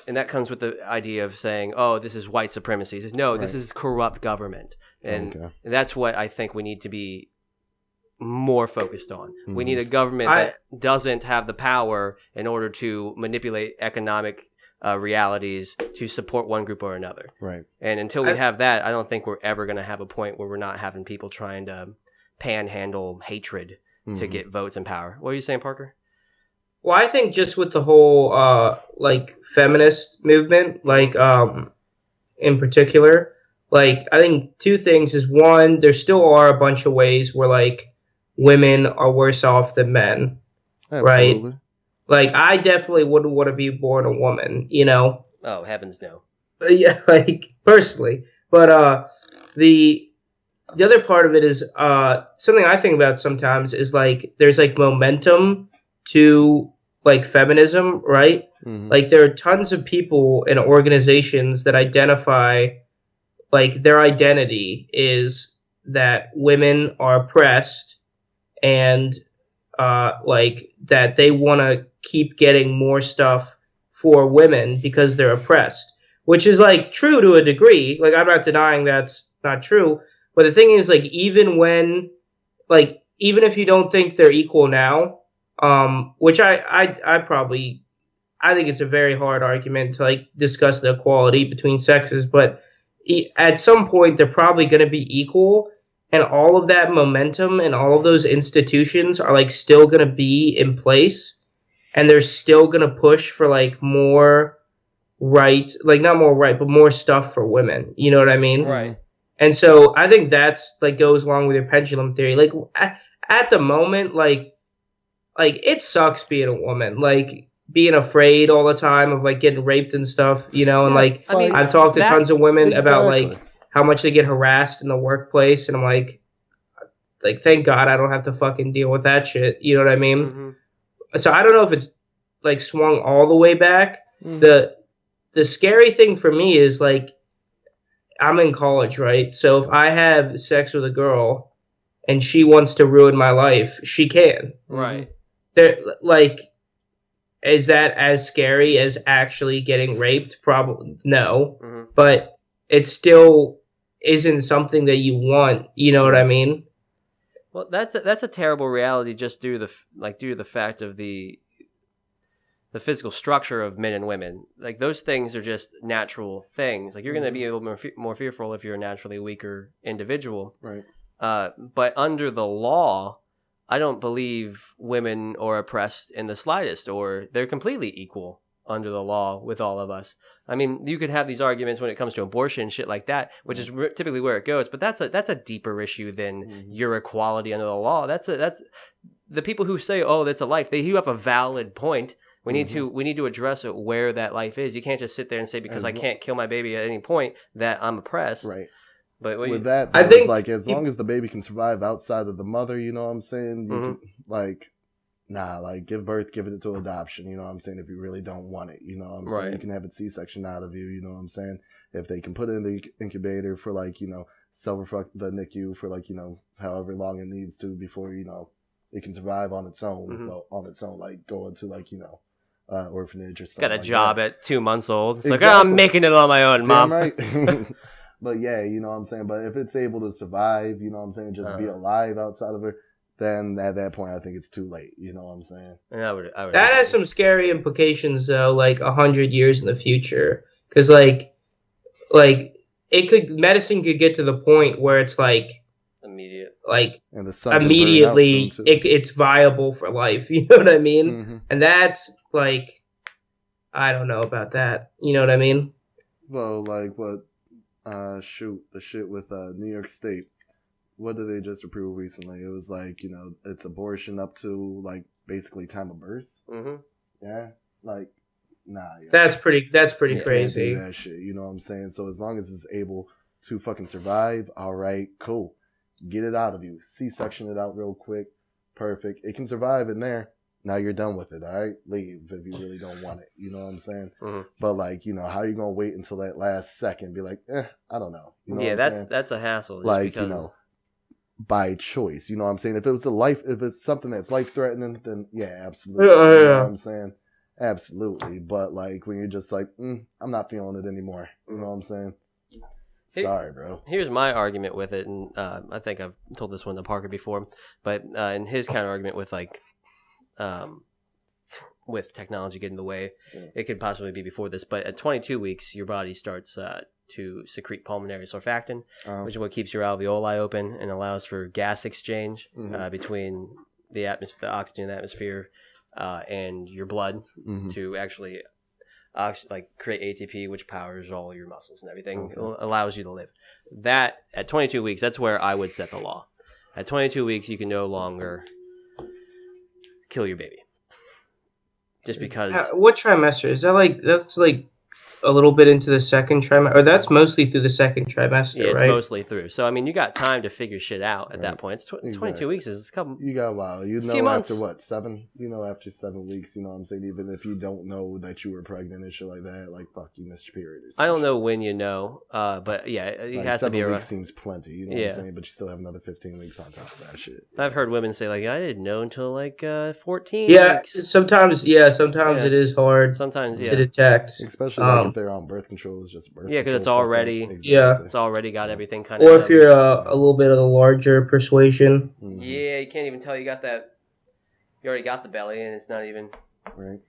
[SPEAKER 1] and that comes with the idea of saying, oh, this is white supremacy. No, this is corrupt government. And that's what I think we need to be more focused on. We need a government that doesn't have the power in order to manipulate economic realities to support one group or another.
[SPEAKER 2] Right.
[SPEAKER 1] And until we have that, I don't think we're ever going to have a point where we're not having people trying to panhandle hatred to get votes and power. What are you saying, Parker?
[SPEAKER 3] Well, I think just with the whole like feminist movement, like in particular, like I think two things is, one, there still are a bunch of ways where like women are worse off than men. Absolutely. Right? Like I definitely wouldn't want to be born a woman, you know?
[SPEAKER 1] Oh, heavens no.
[SPEAKER 3] Yeah, like personally. But the other part of it is something I think about sometimes is like there's like momentum to like feminism, right? Like, there are tons of people and organizations that identify, like, their identity is that women are oppressed and, like, that they want to keep getting more stuff for women because they're oppressed, which is, like, true to a degree. Like, I'm not denying that's not true. But the thing is, like, even if you don't think they're equal now, which I probably, I think it's a very hard argument to, like, discuss the equality between sexes, but at some point they're probably going to be equal, and all of that momentum and all of those institutions are, like, still going to be in place, and they're still going to push for, like, more right, like, not more right, but more stuff for women. You know what I mean?
[SPEAKER 1] Right.
[SPEAKER 3] And so I think that's, like, goes along with your pendulum theory. Like, at the moment, like it sucks being a woman, like, being afraid all the time of, like, getting raped and stuff, you know, and, like,
[SPEAKER 1] I mean,
[SPEAKER 3] I've talked to tons of women about,
[SPEAKER 2] Exactly.
[SPEAKER 3] like, how much they get harassed in the workplace, and I'm like, thank God I don't have to fucking deal with that shit, you know what I mean?
[SPEAKER 1] Mm-hmm.
[SPEAKER 3] So I don't know if it's, like, swung all the way back. The scary thing for me is, like, I'm in college, right? So if I have sex with a girl and she wants to ruin my life, she can.
[SPEAKER 1] Right.
[SPEAKER 3] Like, is that as scary as actually getting raped? Probably no. Mm-hmm. But it still isn't something that you want. You know what I mean?
[SPEAKER 1] Well, that's a terrible reality just due to the fact of the physical structure of men and women. Like, those things are just natural things. Like, you're going to be a little more fearful if you're a naturally weaker individual.
[SPEAKER 2] Right.
[SPEAKER 1] But under the law, I don't believe women are oppressed in the slightest, or they're completely equal under the law with all of us. I mean, you could have these arguments when it comes to abortion and shit like that, which is typically where it goes. But that's a deeper issue than your equality under the law. That's the people who say, "Oh, that's a life." You have a valid point. We need to address it where that life is. You can't just sit there and say, because I can't kill my baby at any point, that I'm oppressed.
[SPEAKER 2] Right.
[SPEAKER 1] But
[SPEAKER 2] with that, I think, like, as long as the baby can survive outside of the mother, you know what I'm saying? You can, like, give birth, give it to adoption, you know what I'm saying? If you really don't want it, you know what I'm saying? You can have a C-section out of you, you know what I'm saying? If they can put it in the incubator for, like, you know, the NICU for, like, you know, however long it needs to before, you know, it can survive on its own. Well, on its own, like, go into, like, you know, orphanage or something.
[SPEAKER 1] Got a
[SPEAKER 2] like
[SPEAKER 1] job
[SPEAKER 2] that.
[SPEAKER 1] At 2 months old. It's like, I'm making it on my own, Mom.
[SPEAKER 2] Right. But yeah, you know what I'm saying? But if it's able to survive, you know what I'm saying, just be alive outside of her, then at that point, I think it's too late. You know what I'm saying?
[SPEAKER 1] And I would
[SPEAKER 3] that has some scary implications, though, like 100 years in the future. Because, like, medicine could get to the point where it's, like,
[SPEAKER 1] immediate.
[SPEAKER 3] Like, immediately, it's viable for life. You know what I mean?
[SPEAKER 2] Mm-hmm.
[SPEAKER 3] And that's, like, I don't know about that. You know what I mean?
[SPEAKER 2] Well, like, what? The shit with New York State. What did they just approve recently? It was like, you know, it's abortion up to, like, basically time of birth. Yeah, like, nah. Yeah.
[SPEAKER 3] That's pretty crazy.
[SPEAKER 2] That shit, you know what I'm saying? So as long as it's able to fucking survive, all right, cool. Get it out of you. C-section it out real quick. Perfect. It can survive in there. Now you're done with it, all right? Leave if you really don't want it. You know what I'm saying? But, like, you know, how are you going to wait until that last second? Be like, I don't know. You know what I'm saying?
[SPEAKER 1] That's a hassle. Just
[SPEAKER 2] like,
[SPEAKER 1] because...
[SPEAKER 2] you know, by choice. You know what I'm saying? If it's something that's life-threatening, then yeah, absolutely. You know what I'm saying? Absolutely. But, like, when you're just like, I'm not feeling it anymore. You know what I'm saying? Sorry, bro.
[SPEAKER 1] Here's my argument with it, and I think I've told this one to Parker before, but in his counter argument with, like, with technology getting in the way, it could possibly be before this, but at 22 weeks, your body starts to secrete pulmonary surfactant, which is what keeps your alveoli open and allows for gas exchange between the oxygen in the atmosphere, and your blood to actually create ATP, which powers all your muscles and everything. It allows you to live. That, at 22 weeks, that's where I would set the law. At 22 weeks, you can no longer kill your baby. Just because...
[SPEAKER 3] What trimester? Is that, like... That's, like... a little bit into the second trimester, or that's mostly through the second trimester,
[SPEAKER 1] Yeah, it's
[SPEAKER 3] right?
[SPEAKER 1] mostly through. So I mean, you got time to figure shit out at that point. It's 22 weeks. Is a couple.
[SPEAKER 2] You got a while. You
[SPEAKER 1] It's a
[SPEAKER 2] know
[SPEAKER 1] few months.
[SPEAKER 2] after what 7? You know after 7 weeks. You know what I'm saying. Even if you don't know that you were pregnant and shit like that, like fuck, you missed your period. Or some
[SPEAKER 1] I don't
[SPEAKER 2] shit.
[SPEAKER 1] know when you know, but yeah, it
[SPEAKER 2] Like,
[SPEAKER 1] has to be
[SPEAKER 2] 7
[SPEAKER 1] around.
[SPEAKER 2] weeks seems plenty. You know what I'm saying. But you still have another 15 weeks on top of that shit.
[SPEAKER 1] I've heard women say like, I didn't know until like 14
[SPEAKER 3] Yeah,
[SPEAKER 1] weeks.
[SPEAKER 3] sometimes
[SPEAKER 1] Yeah.
[SPEAKER 3] it is hard
[SPEAKER 1] Sometimes,
[SPEAKER 3] to
[SPEAKER 1] yeah.
[SPEAKER 3] detect.
[SPEAKER 2] Especially like if they're on birth control, it's just birth
[SPEAKER 1] Yeah, 'cause
[SPEAKER 2] control,
[SPEAKER 1] it's
[SPEAKER 2] fuck
[SPEAKER 1] already-
[SPEAKER 2] that.
[SPEAKER 3] Yeah.
[SPEAKER 1] It's already got everything kind of.
[SPEAKER 3] Or if you're a little bit of the larger persuasion.
[SPEAKER 2] Mhm.
[SPEAKER 1] Yeah, you can't even tell you got that. You already got the belly, and it's not even.
[SPEAKER 2] Right.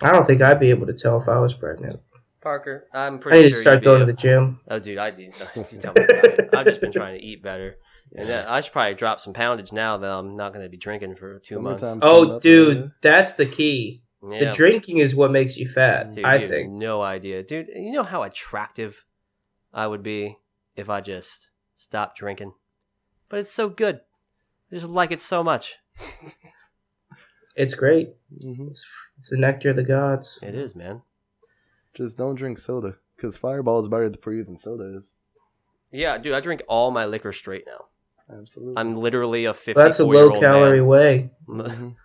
[SPEAKER 3] I don't think I'd be able to tell if I was pregnant.
[SPEAKER 1] Parker, I'm
[SPEAKER 3] I
[SPEAKER 1] pretty
[SPEAKER 3] need
[SPEAKER 1] sure
[SPEAKER 3] to start
[SPEAKER 1] you'd
[SPEAKER 3] going to
[SPEAKER 1] be
[SPEAKER 3] the gym.
[SPEAKER 1] Oh, dude, I do. Tell me about it. I've just been trying to eat better, and I should probably drop some poundage now that I'm not going to be drinking for 2 months.
[SPEAKER 2] Summertime's coming
[SPEAKER 3] Oh,
[SPEAKER 2] up,
[SPEAKER 3] dude,
[SPEAKER 2] man.
[SPEAKER 3] that's the key.
[SPEAKER 1] Yeah,
[SPEAKER 3] The drinking is what makes you fat,
[SPEAKER 1] dude,
[SPEAKER 3] I
[SPEAKER 1] you have
[SPEAKER 3] think.
[SPEAKER 1] no idea, dude. You know how attractive I would be if I just stopped drinking, but it's so good. I just like it so much.
[SPEAKER 3] It's great.
[SPEAKER 2] Mhm.
[SPEAKER 3] It's the nectar of the gods.
[SPEAKER 1] It is, man.
[SPEAKER 2] Just don't drink soda, because Fireball is better for you than soda is.
[SPEAKER 1] Yeah, dude, I drink all my liquor straight now.
[SPEAKER 2] Absolutely.
[SPEAKER 1] I'm literally a 54-year-old
[SPEAKER 3] That's a low calorie
[SPEAKER 1] man.
[SPEAKER 3] way.
[SPEAKER 2] Mhm.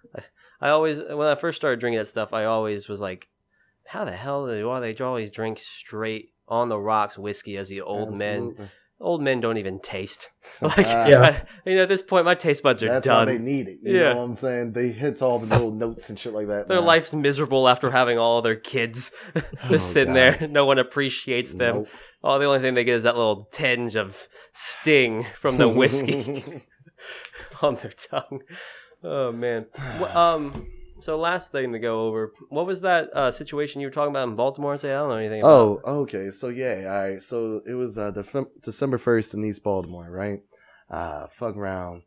[SPEAKER 1] I always, when I first started drinking that stuff, I always was like, how the hell why they always drink straight on the rocks whiskey as the old men?
[SPEAKER 2] Absolutely.
[SPEAKER 1] Old men don't even taste. Like,
[SPEAKER 3] Yeah.
[SPEAKER 1] at this point, my taste buds are
[SPEAKER 2] That's
[SPEAKER 1] done.
[SPEAKER 2] why they need it. You
[SPEAKER 1] Yeah.
[SPEAKER 2] know what I'm saying? They hit all the little notes and shit like that.
[SPEAKER 1] Their
[SPEAKER 2] now.
[SPEAKER 1] life's miserable after having all their kids just sitting
[SPEAKER 2] God.
[SPEAKER 1] there. No one appreciates them.
[SPEAKER 2] Nope.
[SPEAKER 1] Oh, the only thing they get is that little tinge of sting from the whiskey on their tongue. Oh man. So last thing to go over. What was that situation you were talking about in Baltimore? I don't know anything about.
[SPEAKER 2] Oh, okay. So yeah, all right. So it was December 1st in East Baltimore, right? Fuck around.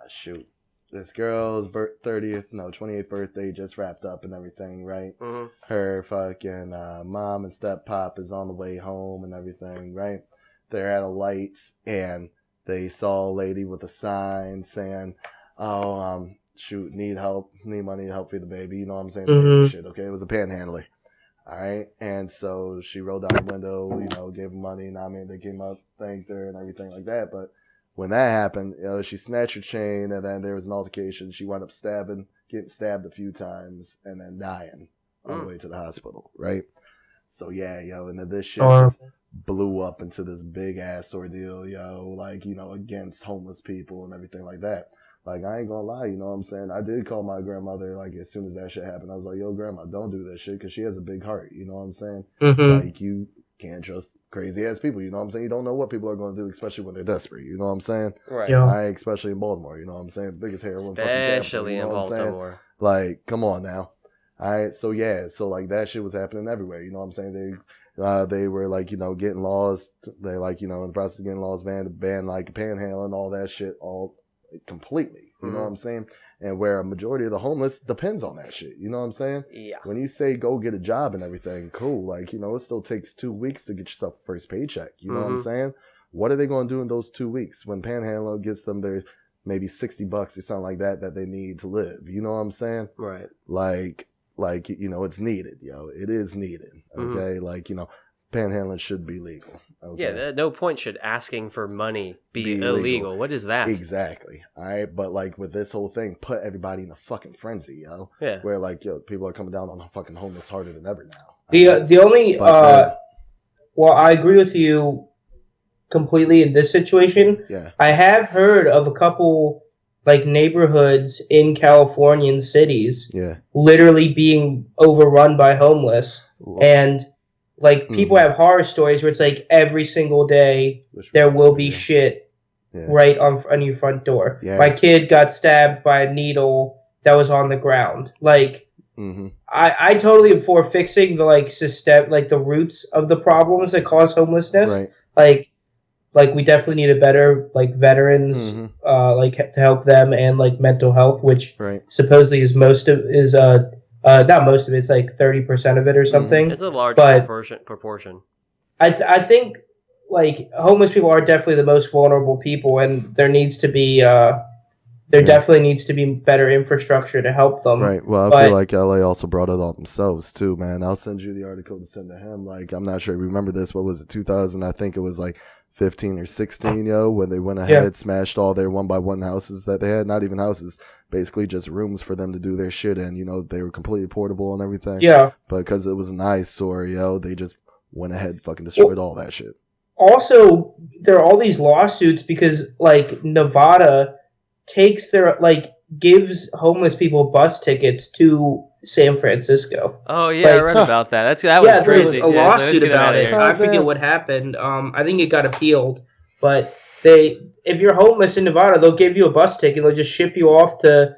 [SPEAKER 2] Shoot. This girl's 28th birthday just wrapped up and everything, right?
[SPEAKER 1] Mm-hmm.
[SPEAKER 2] Her fucking mom and step pop is on the way home and everything, right? They're at a lights and they saw a lady with a sign saying, "Oh, shoot, need money to help feed the baby." You know what I'm saying?
[SPEAKER 3] Mhm.
[SPEAKER 2] Basic shit, okay? It was a panhandler. All right. And so she rolled down the window, gave him money. And I mean, they came up, thanked her and everything like that. But when that happened, she snatched her chain and then there was an altercation. She wound up getting stabbed a few times and then dying on the way to the hospital. Right. So yeah, and then this shit just blew up into this big ass ordeal, against homeless people and everything like that. Like, I ain't gonna lie, you know what I'm saying? I did call my grandmother, like, as soon as that shit happened. I was like, yo, grandma, don't do this shit, because she has a big heart, you know what I'm saying?
[SPEAKER 3] Mm-hmm.
[SPEAKER 2] Like, you can't trust crazy-ass people, you know what I'm saying? You don't know what people are going to do, especially when they're desperate, you know what I'm saying?
[SPEAKER 1] Right.
[SPEAKER 3] Yeah.
[SPEAKER 2] Especially in Baltimore, you know what I'm saying? Biggest heroin fucking
[SPEAKER 1] Especially
[SPEAKER 2] capital, you know
[SPEAKER 1] in
[SPEAKER 2] what I'm saying?
[SPEAKER 1] Baltimore.
[SPEAKER 2] Like, come on now. All right, so yeah, so like that shit was happening everywhere, you know what I'm saying? They were like, getting laws, they like, in the process of getting laws ban like panhandling, all that shit, all completely. You know what I'm saying? And where a majority of the homeless depends on that shit. You know what I'm saying?
[SPEAKER 1] Yeah.
[SPEAKER 2] When you say go get a job and everything, cool. Like, it still takes 2 weeks to get yourself a first paycheck. You know what I'm saying? What are they going to do in those 2 weeks when Panhandler gets them their maybe $60 or something like that they need to live? You know what I'm saying?
[SPEAKER 1] Right.
[SPEAKER 2] Like, it's needed, It is needed. Okay? Panhandling should be legal. Okay?
[SPEAKER 1] Yeah, at no point should asking for money be illegal. What is that?
[SPEAKER 2] Exactly. All right. But with this whole thing, put everybody in a fucking frenzy,
[SPEAKER 1] Yeah.
[SPEAKER 2] Where people are coming down on the fucking homeless harder than ever now.
[SPEAKER 3] The only well, I agree with you completely in this situation.
[SPEAKER 2] Yeah.
[SPEAKER 3] I have heard of a couple neighborhoods in Californian cities literally being overrun by homeless, and people have horror stories where it's every single day there will be shit right on your front door.
[SPEAKER 2] Yeah.
[SPEAKER 3] My kid got stabbed by a needle that was on the ground. I totally am for fixing the the roots of the problems that cause homelessness.
[SPEAKER 2] Right.
[SPEAKER 3] We definitely need a better veterans to help them, and mental health, which supposedly is not most of it, it's 30% of it or something.
[SPEAKER 1] It's a large proportion.
[SPEAKER 3] I think homeless people are definitely the most vulnerable people, and there needs to be there definitely needs to be better infrastructure to help them.
[SPEAKER 2] Right. Well, I feel like LA also brought it on themselves too, man. I'll send you the article to send to him. Like, I'm not sure you remember this. What was it, 2000? I think it was like 15 or 16, when they went ahead, smashed all their 1x1 houses that they had. Not even houses, basically just rooms for them to do their shit in. They were completely portable and everything.
[SPEAKER 3] Yeah.
[SPEAKER 2] But because it was an eyesore, they just went ahead and fucking destroyed all that shit.
[SPEAKER 3] Also, there are all these lawsuits because, like, Nevada takes gives homeless people bus tickets to San Francisco.
[SPEAKER 1] Oh yeah, I read about that. That was crazy.
[SPEAKER 3] There was a lawsuit about it. I forget what happened. I think it got appealed, but if you're homeless in Nevada, they'll give you a bus ticket. They'll just ship you off to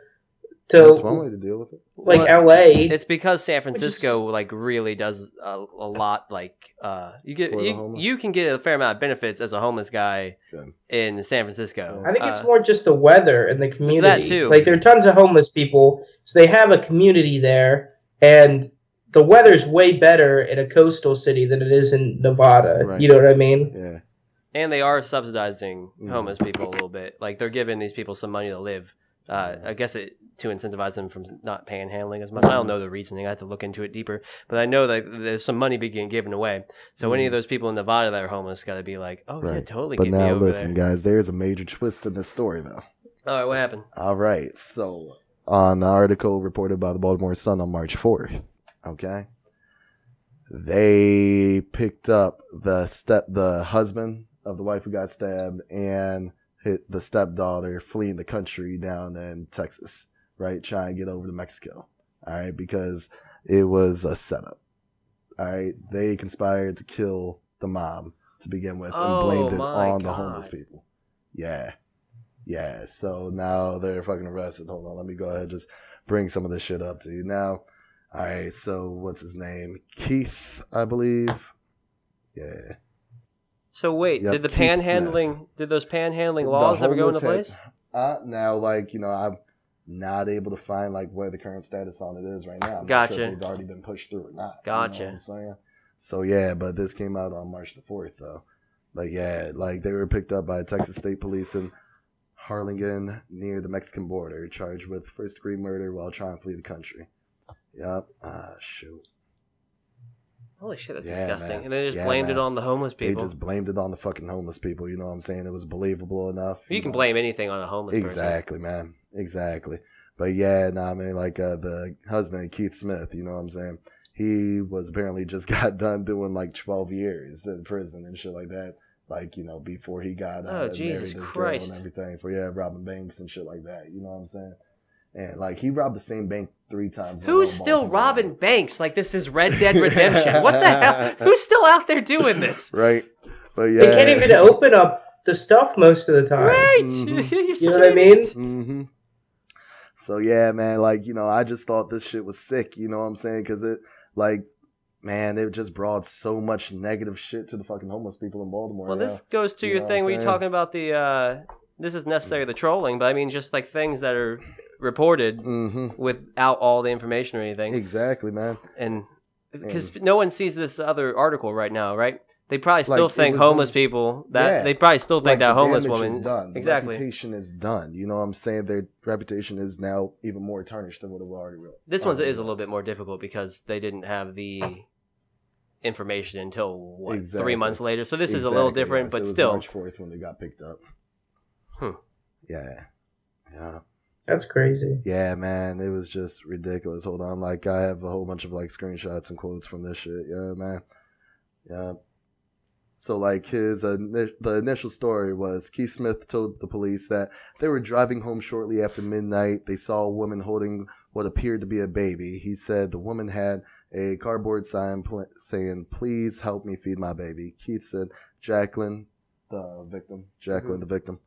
[SPEAKER 2] that's one way to deal with it.
[SPEAKER 3] Like LA.
[SPEAKER 1] It's because San Francisco really does a lot. You can get a fair amount of benefits as a homeless guy in San Francisco.
[SPEAKER 3] I think it's more just the weather and the community.
[SPEAKER 1] That too.
[SPEAKER 3] Like, there are tons of homeless people, so they have a community there, and the weather's way better in a coastal city than it is in Nevada. Right. You know what I mean?
[SPEAKER 2] Yeah.
[SPEAKER 1] And they are subsidizing homeless people a little bit. Like, they're giving these people some money to live. I guess to incentivize them from not panhandling as much. I don't know the reasoning. I have to look into it deeper. But I know that there's some money being given away. So any of those people in Nevada that are homeless got to be like, yeah, totally.
[SPEAKER 2] But now listen, guys, there's a major twist in this story, though.
[SPEAKER 1] All right, what happened?
[SPEAKER 2] All right. So on the article reported by the Baltimore Sun on March 4th, okay, they picked up the husband of the wife who got stabbed and hit the stepdaughter fleeing the country down in Texas, right? Trying to get over to Mexico, all right? Because it was a setup, all right? They conspired to kill the mom to begin with and blamed it on the homeless people. Yeah. So now they're fucking arrested. Hold on, let me go ahead and just bring some of this shit up to you now. All right, so what's his name? Keith, I believe. Yeah.
[SPEAKER 1] So wait, did those panhandling laws ever go into place?
[SPEAKER 2] Now, I'm not able to find where the current status on it is right now. I'm
[SPEAKER 1] Gotcha.
[SPEAKER 2] not sure if they've already been pushed through or not.
[SPEAKER 1] Gotcha.
[SPEAKER 2] You know what I'm saying? So yeah, but this came out on March the 4th though. But yeah, they were picked up by Texas State Police in Harlingen near the Mexican border, charged with first-degree murder while trying to flee the country. Yep. Shoot.
[SPEAKER 1] Holy shit, that's disgusting. Man. And they just blamed it on the homeless people.
[SPEAKER 2] They just blamed it on the fucking homeless people. You know what I'm saying? It was believable enough.
[SPEAKER 1] You can blame anything on a homeless person.
[SPEAKER 2] Exactly, man. Exactly. But yeah, the husband, Keith Smith, you know what I'm saying? He was apparently just got done doing 12 years in prison and shit like that. Before he got married this girl and everything for robbing banks and shit like that. You know what I'm saying? And he robbed the same bank 3 times.
[SPEAKER 1] Who's still robbing banks like this is Red Dead Redemption? What the hell? Who's still out there doing this?
[SPEAKER 2] Right. But yeah.
[SPEAKER 3] They can't even open up the stuff most of the time.
[SPEAKER 1] Right.
[SPEAKER 3] Mm-hmm. You know what I mean?
[SPEAKER 2] Mm-hmm. So yeah, man, I just thought this shit was sick, you know what I'm saying? Because it, it just brought so much negative shit to the fucking homeless people in Baltimore.
[SPEAKER 1] Well, this goes to your thing where you're talking about this is necessarily the trolling, but I mean just things that are reported without all the information or anything.
[SPEAKER 2] Exactly, man.
[SPEAKER 1] And because no one sees this other article right now, right? They probably still think homeless people they probably still think that homeless woman
[SPEAKER 2] is done.
[SPEAKER 1] Exactly.
[SPEAKER 2] The reputation is done. You know what I'm saying? Their reputation is now even more tarnished than what it already was.
[SPEAKER 1] This one is a little bit more difficult because they didn't have the information until 3 months later. So this is a little different, but still.
[SPEAKER 2] March 4th when they got picked up. Yeah.
[SPEAKER 3] That's crazy.
[SPEAKER 2] Yeah, man, it was just ridiculous. Hold on, I have a whole bunch of screenshots and quotes from this shit. Yeah, man. Yeah. So the initial story was Keith Smith told the police that they were driving home shortly after midnight. They saw a woman holding what appeared to be a baby. He said the woman had a cardboard sign saying, "Please help me feed my baby." Keith said Jacqueline, the victim,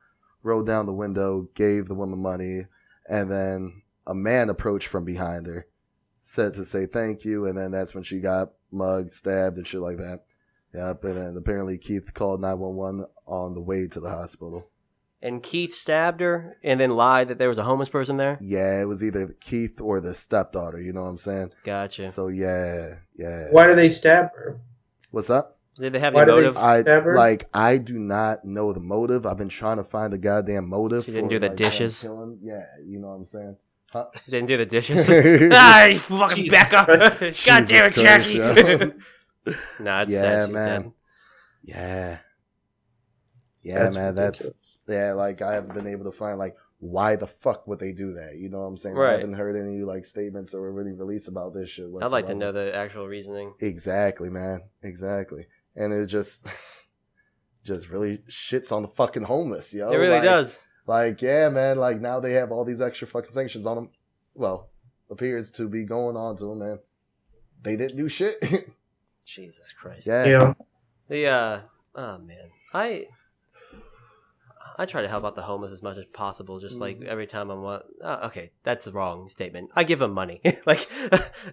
[SPEAKER 2] rolled down the window, gave the woman money, and then a man approached from behind her, said to say thank you, and then that's when she got mugged, stabbed, and shit like that. Yep, and then apparently Keith called 911 on the way to the hospital.
[SPEAKER 1] And Keith stabbed her and then lied that there was a homeless person there?
[SPEAKER 2] Yeah, it was either Keith or the stepdaughter, you know what I'm saying?
[SPEAKER 1] Gotcha.
[SPEAKER 2] So, yeah.
[SPEAKER 3] Why did they stab her?
[SPEAKER 2] What's up?
[SPEAKER 1] Did they have
[SPEAKER 3] Why
[SPEAKER 1] any
[SPEAKER 3] do they-
[SPEAKER 1] motive?
[SPEAKER 2] I do not know the motive. I've been trying to find the goddamn motive.
[SPEAKER 1] She didn't
[SPEAKER 2] for,
[SPEAKER 1] do the
[SPEAKER 2] like,
[SPEAKER 1] dishes?
[SPEAKER 2] them killing. Yeah, you know what I'm saying. Huh?
[SPEAKER 1] She didn't do the dishes. Ah, you fucking
[SPEAKER 3] Jesus
[SPEAKER 1] Becca!
[SPEAKER 3] Christ.
[SPEAKER 1] God damn it,
[SPEAKER 2] Jesus
[SPEAKER 1] Jackie!
[SPEAKER 2] Christ,
[SPEAKER 1] Nah, it's
[SPEAKER 2] Yeah,
[SPEAKER 1] sad. She's
[SPEAKER 2] man.
[SPEAKER 1] dead.
[SPEAKER 2] Yeah. Yeah,
[SPEAKER 3] That's
[SPEAKER 2] man.
[SPEAKER 3] ridiculous.
[SPEAKER 2] Like I haven't been able to find like why the fuck would they do that? You know what I'm saying?
[SPEAKER 1] Right.
[SPEAKER 2] I haven't heard any like statements or really released about this shit.
[SPEAKER 1] I'd like to
[SPEAKER 2] whatsoever.
[SPEAKER 1] know the actual reasoning.
[SPEAKER 2] Exactly, man. Exactly. And it just really shits on the fucking homeless, yo.
[SPEAKER 1] It really
[SPEAKER 2] Like-
[SPEAKER 1] does.
[SPEAKER 2] Like, yeah, man. Like now they have all these extra fucking sanctions on them. Well, appears to be going on to them, man. They didn't do shit.
[SPEAKER 1] Jesus Christ.
[SPEAKER 2] Yeah.
[SPEAKER 3] Yeah.
[SPEAKER 1] The oh man, I try to help out the homeless as much as possible. Just like every time I'm okay, that's the wrong statement. I give them money, like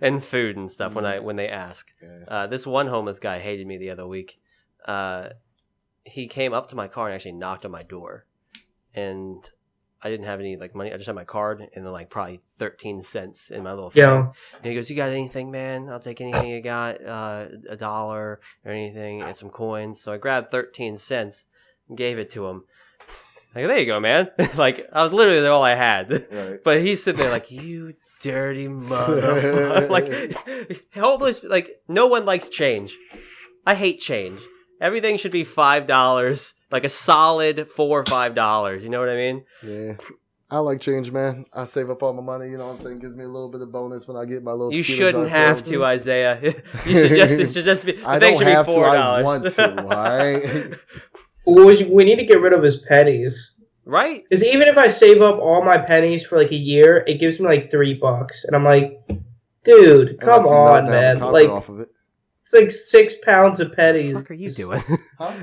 [SPEAKER 1] and food and stuff when they ask.
[SPEAKER 2] Yeah.
[SPEAKER 1] This one homeless guy hated me the other week. He came up to my car and actually knocked on my door, and I didn't have any like money. I just had my card and then like probably 13 cents in my little thing.
[SPEAKER 3] Yeah.
[SPEAKER 1] And he goes, "You got anything, man? I'll take anything you got, $1 or anything, and some coins." So I grabbed 13 cents and gave it to him. Like, there you go, man. Like, I was literally all I had.
[SPEAKER 2] Right.
[SPEAKER 1] But he's sitting there like, "You dirty motherfucker." Like, hopeless. Like, no one likes change. I hate change. Everything should be $5, like a solid $4 or $5. You know what I mean?
[SPEAKER 2] Yeah. I like change, man. I save up all my money, you know what I'm saying? Gives me a little bit of bonus when I get my little
[SPEAKER 1] You
[SPEAKER 2] tequila
[SPEAKER 1] shouldn't
[SPEAKER 2] jar
[SPEAKER 1] have
[SPEAKER 2] filled.
[SPEAKER 1] to, Isaiah. It should just be. The
[SPEAKER 2] I
[SPEAKER 1] thing
[SPEAKER 2] don't
[SPEAKER 1] should be
[SPEAKER 2] have to,
[SPEAKER 1] $4.
[SPEAKER 2] I want to, alright?
[SPEAKER 3] We need to get rid of his pennies.
[SPEAKER 1] Right?
[SPEAKER 3] Because even if I save up all my pennies for like a year, it gives me like $3. And I'm like, dude, come
[SPEAKER 2] Unless you knock
[SPEAKER 3] on,
[SPEAKER 2] down the
[SPEAKER 3] man.
[SPEAKER 2] copper
[SPEAKER 3] Like,
[SPEAKER 2] off of it.
[SPEAKER 3] it's like 6 pounds of pennies.
[SPEAKER 1] What the fuck are you doing?
[SPEAKER 2] Huh?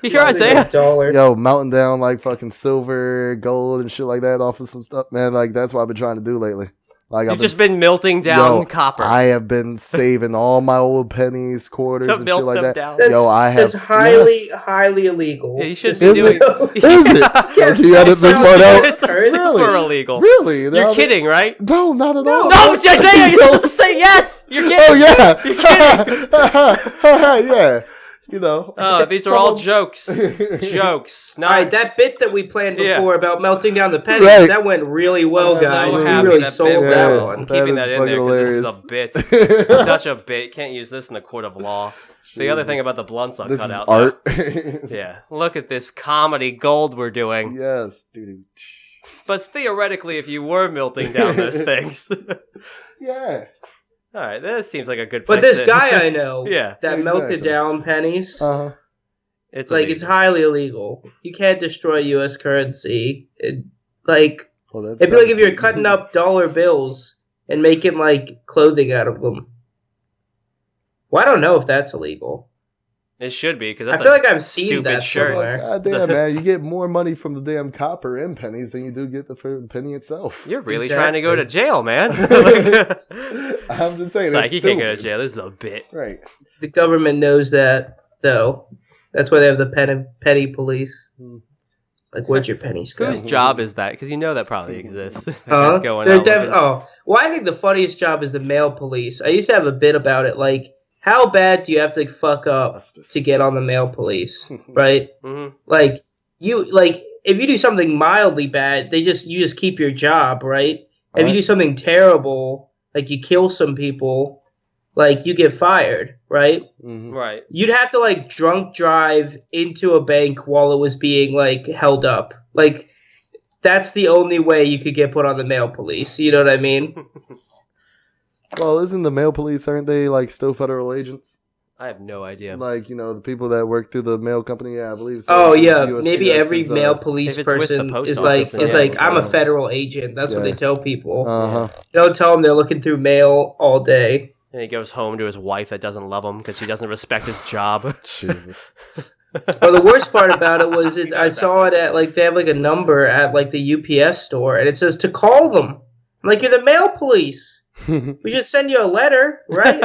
[SPEAKER 1] You hear Isaiah?
[SPEAKER 3] $1.
[SPEAKER 2] Yo, melting down like fucking silver, gold, and shit like that off of some stuff, man. Like that's what I've been trying to do lately. Like
[SPEAKER 1] You've just been melting down
[SPEAKER 2] Yo,
[SPEAKER 1] copper.
[SPEAKER 2] I have been saving all my old pennies, quarters,
[SPEAKER 1] To
[SPEAKER 2] and
[SPEAKER 1] melt
[SPEAKER 2] shit like
[SPEAKER 1] them
[SPEAKER 2] that.
[SPEAKER 1] down.
[SPEAKER 3] That's,
[SPEAKER 2] Yo, I have-
[SPEAKER 3] that's highly,
[SPEAKER 2] yes.
[SPEAKER 3] highly illegal.
[SPEAKER 1] Yeah, you should
[SPEAKER 3] Just
[SPEAKER 1] be
[SPEAKER 2] Is
[SPEAKER 1] doing.
[SPEAKER 2] it? Is it?
[SPEAKER 3] Yeah,
[SPEAKER 2] Can you edit this part out?
[SPEAKER 1] It's
[SPEAKER 3] Really?
[SPEAKER 1] super illegal.
[SPEAKER 2] Really?
[SPEAKER 1] You're
[SPEAKER 2] No,
[SPEAKER 1] kidding, right?
[SPEAKER 2] No, not at all.
[SPEAKER 1] No, Isaiah, you're supposed to say yes. You're kidding.
[SPEAKER 2] Oh yeah.
[SPEAKER 1] You're kidding.
[SPEAKER 2] Yeah. You know.
[SPEAKER 1] Oh, these are all jokes. Jokes.
[SPEAKER 3] All right, that bit that we planned
[SPEAKER 1] Yeah.
[SPEAKER 3] before about melting down the pennies,
[SPEAKER 2] Right.
[SPEAKER 3] that went really well,
[SPEAKER 1] I'm so
[SPEAKER 3] guys. We
[SPEAKER 1] happy
[SPEAKER 3] really
[SPEAKER 1] that
[SPEAKER 3] sold
[SPEAKER 1] bit
[SPEAKER 3] that
[SPEAKER 1] went.
[SPEAKER 3] one.
[SPEAKER 1] I'm
[SPEAKER 2] That
[SPEAKER 1] keeping
[SPEAKER 2] is
[SPEAKER 1] that in there
[SPEAKER 2] fucking
[SPEAKER 1] because this is a bit. Such a bit. Can't use this in the court of law. The other thing about the blunts I'll
[SPEAKER 2] this
[SPEAKER 1] cut
[SPEAKER 2] is
[SPEAKER 1] out.
[SPEAKER 2] art.
[SPEAKER 1] Yeah. Look at this comedy gold we're doing.
[SPEAKER 2] Yes, dude.
[SPEAKER 1] But theoretically, if you were melting down those things.
[SPEAKER 2] Yeah.
[SPEAKER 1] All right, that seems like a good
[SPEAKER 3] But
[SPEAKER 1] place
[SPEAKER 3] this
[SPEAKER 1] to-
[SPEAKER 3] guy I know
[SPEAKER 1] Yeah.
[SPEAKER 3] that melted
[SPEAKER 2] Exactly.
[SPEAKER 3] down pennies,
[SPEAKER 2] Uh-huh.
[SPEAKER 1] It's
[SPEAKER 3] like,
[SPEAKER 1] illegal.
[SPEAKER 3] it's highly illegal. You can't destroy U.S. currency. Like,
[SPEAKER 2] Well, that's
[SPEAKER 3] it'd be like if you're
[SPEAKER 2] devastating.
[SPEAKER 3] cutting up dollar bills and making, like, clothing out of them. Well, I don't know if that's illegal.
[SPEAKER 1] It should be because
[SPEAKER 3] I
[SPEAKER 1] that's
[SPEAKER 3] feel
[SPEAKER 1] a
[SPEAKER 3] like I've seen
[SPEAKER 1] stupid
[SPEAKER 3] that
[SPEAKER 1] shirt.
[SPEAKER 3] somewhere.
[SPEAKER 2] God damn, man. You get more money from the damn copper and pennies than you do get the penny itself.
[SPEAKER 1] You're really
[SPEAKER 3] Exactly.
[SPEAKER 1] trying to go to jail, man.
[SPEAKER 2] I'm just saying.
[SPEAKER 1] It's like
[SPEAKER 2] it's
[SPEAKER 1] you can't go to
[SPEAKER 2] stupid.
[SPEAKER 1] jail. This is a bit.
[SPEAKER 2] Right.
[SPEAKER 3] The government knows that, though. That's why they have the petty police. Like, where'd your pennies go?
[SPEAKER 1] Whose job is that? Because you know that probably exists.
[SPEAKER 3] Huh?
[SPEAKER 1] That's going
[SPEAKER 3] They're
[SPEAKER 1] on looking-
[SPEAKER 3] oh, well, I think the funniest job is the mail police. I used to have a bit about it. Like, how bad do you have to fuck up to get on the mail police, right?
[SPEAKER 1] Mhm.
[SPEAKER 3] Like, if you do something mildly bad, you just keep your job, right? If you do something terrible, like you kill some people, like you get fired, right?
[SPEAKER 2] Mhm.
[SPEAKER 1] Right.
[SPEAKER 3] You'd have to like drunk drive into a bank while it was being like held up. Like, that's the only way you could get put on the mail police. You know what I mean?
[SPEAKER 2] Well, isn't the mail police, aren't they like still federal agents?
[SPEAKER 1] I have no idea.
[SPEAKER 2] Like, you know, the people that work through the mail company, yeah, I believe so.
[SPEAKER 3] Oh yeah,
[SPEAKER 2] USPS
[SPEAKER 3] maybe every
[SPEAKER 2] is,
[SPEAKER 3] mail police
[SPEAKER 1] if it's with the
[SPEAKER 3] person
[SPEAKER 1] post
[SPEAKER 3] is
[SPEAKER 1] office,
[SPEAKER 3] like
[SPEAKER 1] then yeah.
[SPEAKER 3] I'm a federal agent. That's what
[SPEAKER 2] Yeah.
[SPEAKER 3] they tell people.
[SPEAKER 2] Uh-huh.
[SPEAKER 3] You don't tell them they're looking through mail all day.
[SPEAKER 1] And he goes home to his wife that doesn't love him because she doesn't respect his job.
[SPEAKER 2] Jesus.
[SPEAKER 3] Well, the worst part about it was I saw it at like they have like a number at like the UPS store, and it says to call them. I'm like, you're the mail police. We should send you a letter, right?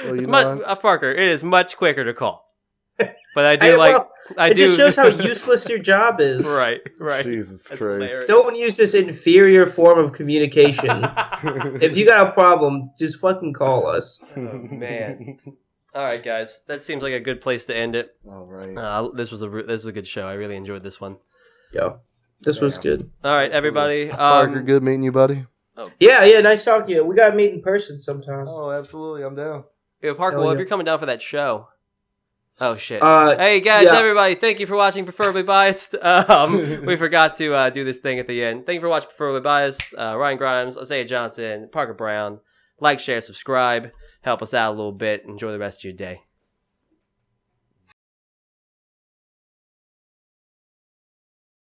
[SPEAKER 2] you
[SPEAKER 1] It's
[SPEAKER 2] know,
[SPEAKER 1] Parker, it is much quicker to call. But I do I
[SPEAKER 3] it
[SPEAKER 1] do.
[SPEAKER 3] just shows how useless your job is.
[SPEAKER 1] Right, right.
[SPEAKER 2] Jesus
[SPEAKER 1] That's
[SPEAKER 2] Christ.
[SPEAKER 1] hilarious.
[SPEAKER 3] Don't use this inferior form of communication. If you got a problem, just fucking call us.
[SPEAKER 1] Oh, man. All right, guys. That seems like a good place to end it.
[SPEAKER 2] All right.
[SPEAKER 1] This was a good show. I really enjoyed this one.
[SPEAKER 3] Yeah, this was good.
[SPEAKER 1] All right, everybody.
[SPEAKER 2] Parker, good meeting you, buddy.
[SPEAKER 3] Oh. Yeah, nice talking to you. We got to meet in person sometime.
[SPEAKER 2] Oh, absolutely. I'm down.
[SPEAKER 1] Yeah, Parker, if you're coming down for that show. Oh, shit. Hey, guys, everybody, thank you for watching Preferably Biased. We forgot to do this thing at the end. Thank you for watching Preferably Biased. Ryan Grimes, Isaiah Johnson, Parker Brown. Like, share, subscribe. Help us out a little bit. Enjoy the rest of your day.